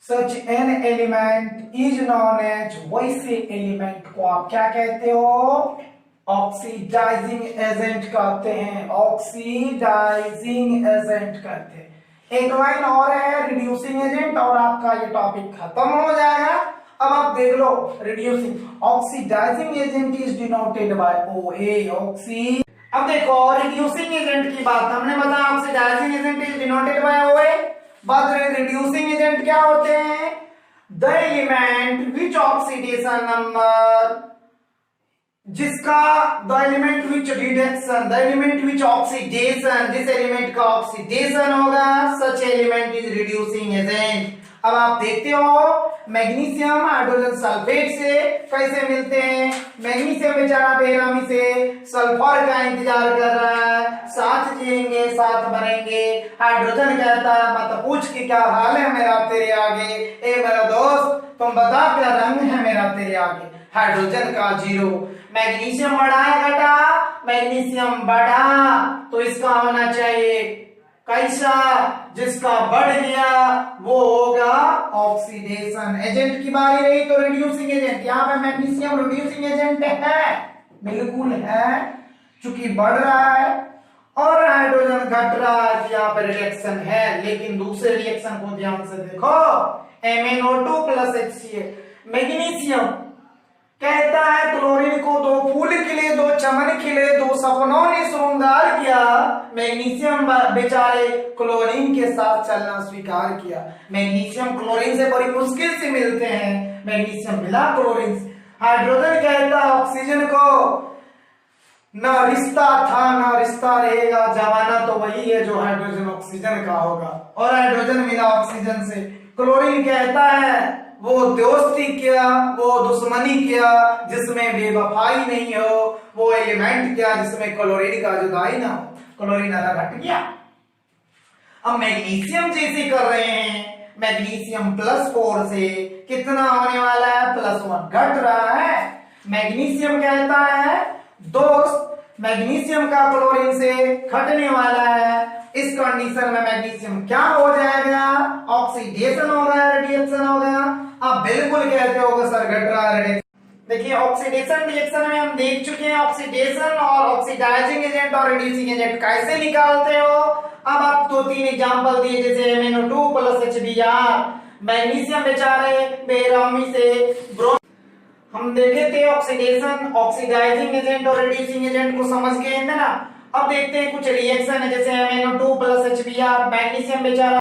such an element is known as, वैसे एलिमेंट को आप क्या कहते हो, ऑक्सीडाइजिंग एजेंट कहते हैं। ऑक्सीडाइजिंग एजेंट कहते हैं। एक लाइन और है रिड्यूसिंग एजेंट और आपका ये टॉपिक खत्म हो जाएगा। अब आप देख लो reducing oxidizing agent is denoted by OA, oxy. अब देखो रिड्यूसिंग एजेंट की बात हमने बताया, oxidizing agent is denoted by OA। बात रिड्यूसिंग एजेंट क्या होते हैं, the element which oxidation number, जिसका, the element which reduction, the element which oxidation, जिस एलिमेंट का ऑक्सीडेशन होगा such element is reducing agent. अब आप देखते हो मैग्नीशियम हाइड्रोजन सल्फेट से कैसे मिलते हैं, मैग्नीशियम बेचारा बेरहमी से सल्फर का इंतजार कर रहा है, साथ जिएंगे साथ मरेंगे। हाइड्रोजन कहता है मत पूछ कि क्या हाल है मेरा तेरे आगे, ए मेरा दोस्त तुम बता क्या रंग है मेरा तेरे आगे। हाइड्रोजन का 0, मैग्नीशियम बढ़ा है घटा, मैग्नीशियम बढ़ा तो इसका होना चाहिए कैसा, जिसका बढ़ गया वो होगा ऑक्सीडेशन एजेंट की बारी रही तो रिड्यूसिंग एजेंट। यहाँ पे मैग्नीशियम रिड्यूसिंग एजेंट है, बिल्कुल है, चूंकि बढ़ रहा है और हाइड्रोजन घट रहा है तो यहाँ पे रिएक्शन है। लेकिन दूसरे रिएक्शन को ध्यान से देखो, MnO2 प्लस HCl, मैग्नीशियम कहता है क्लोरीन को दो फूल खिले दो चमन खिले दो सपनों ने श्रृंगार किया, मैग्नीशियम बेचारे क्लोरीन के साथ चलना स्वीकार किया। मैग्नीशियम क्लोरीन से बड़ी मुश्किल से मिलते हैं, मैग्नीशियम मिला क्लोरीन से। हाइड्रोजन कहता है ऑक्सीजन को ना रिश्ता था ना रिश्ता रहेगा, जमाना तो वही है जो हाइड्रोजन ऑक्सीजन का होगा, और हाइड्रोजन मिला ऑक्सीजन से। क्लोरीन कहता है वो दोस्ती किया वो दुश्मनी किया जिसमें बेवफाई नहीं हो, वो एलिमेंट किया जिसमें क्लोरीन का जुदाई ना हो, क्लोरीन अलग हट गया। अब मैग्नीशियम जैसे कर रहे हैं, मैग्नीशियम +4 से कितना होने वाला है, +1 घट रहा है। मैग्नीशियम कहता है दोस्त मैग्नीशियम का क्लोरीन से घटने वाला है। इस कंडीशन में मैग्नीशियम क्या हो जाएगा, ऑक्सीडेशन होगा, रेडिएशन होगा। आप बिल्कुल कहते हो सर घट रहा है। देखिए ऑक्सीडेशन रिएक्शन में हम देख चुके हैं ऑक्सीडेशन और ऑक्सीडाइजिंग एजेंट और रिड्यूसिंग एजेंट कैसे निकालते हो। अब आप 2-3 एग्जांपल दिए, जैसे MnO2 + HBr, मैग्नीशियम बेचारे बेरहमी से हम देखे थे ऑक्सीडेशन, ऑक्सीडाइजिंग एजेंट और रिड्यूसिंग एजेंट को समझ गए हैं ना। अब देखते हैं कुछ रिएक्शन है, जैसे MnO2 + HBr, मैग्नीशियम बेचारा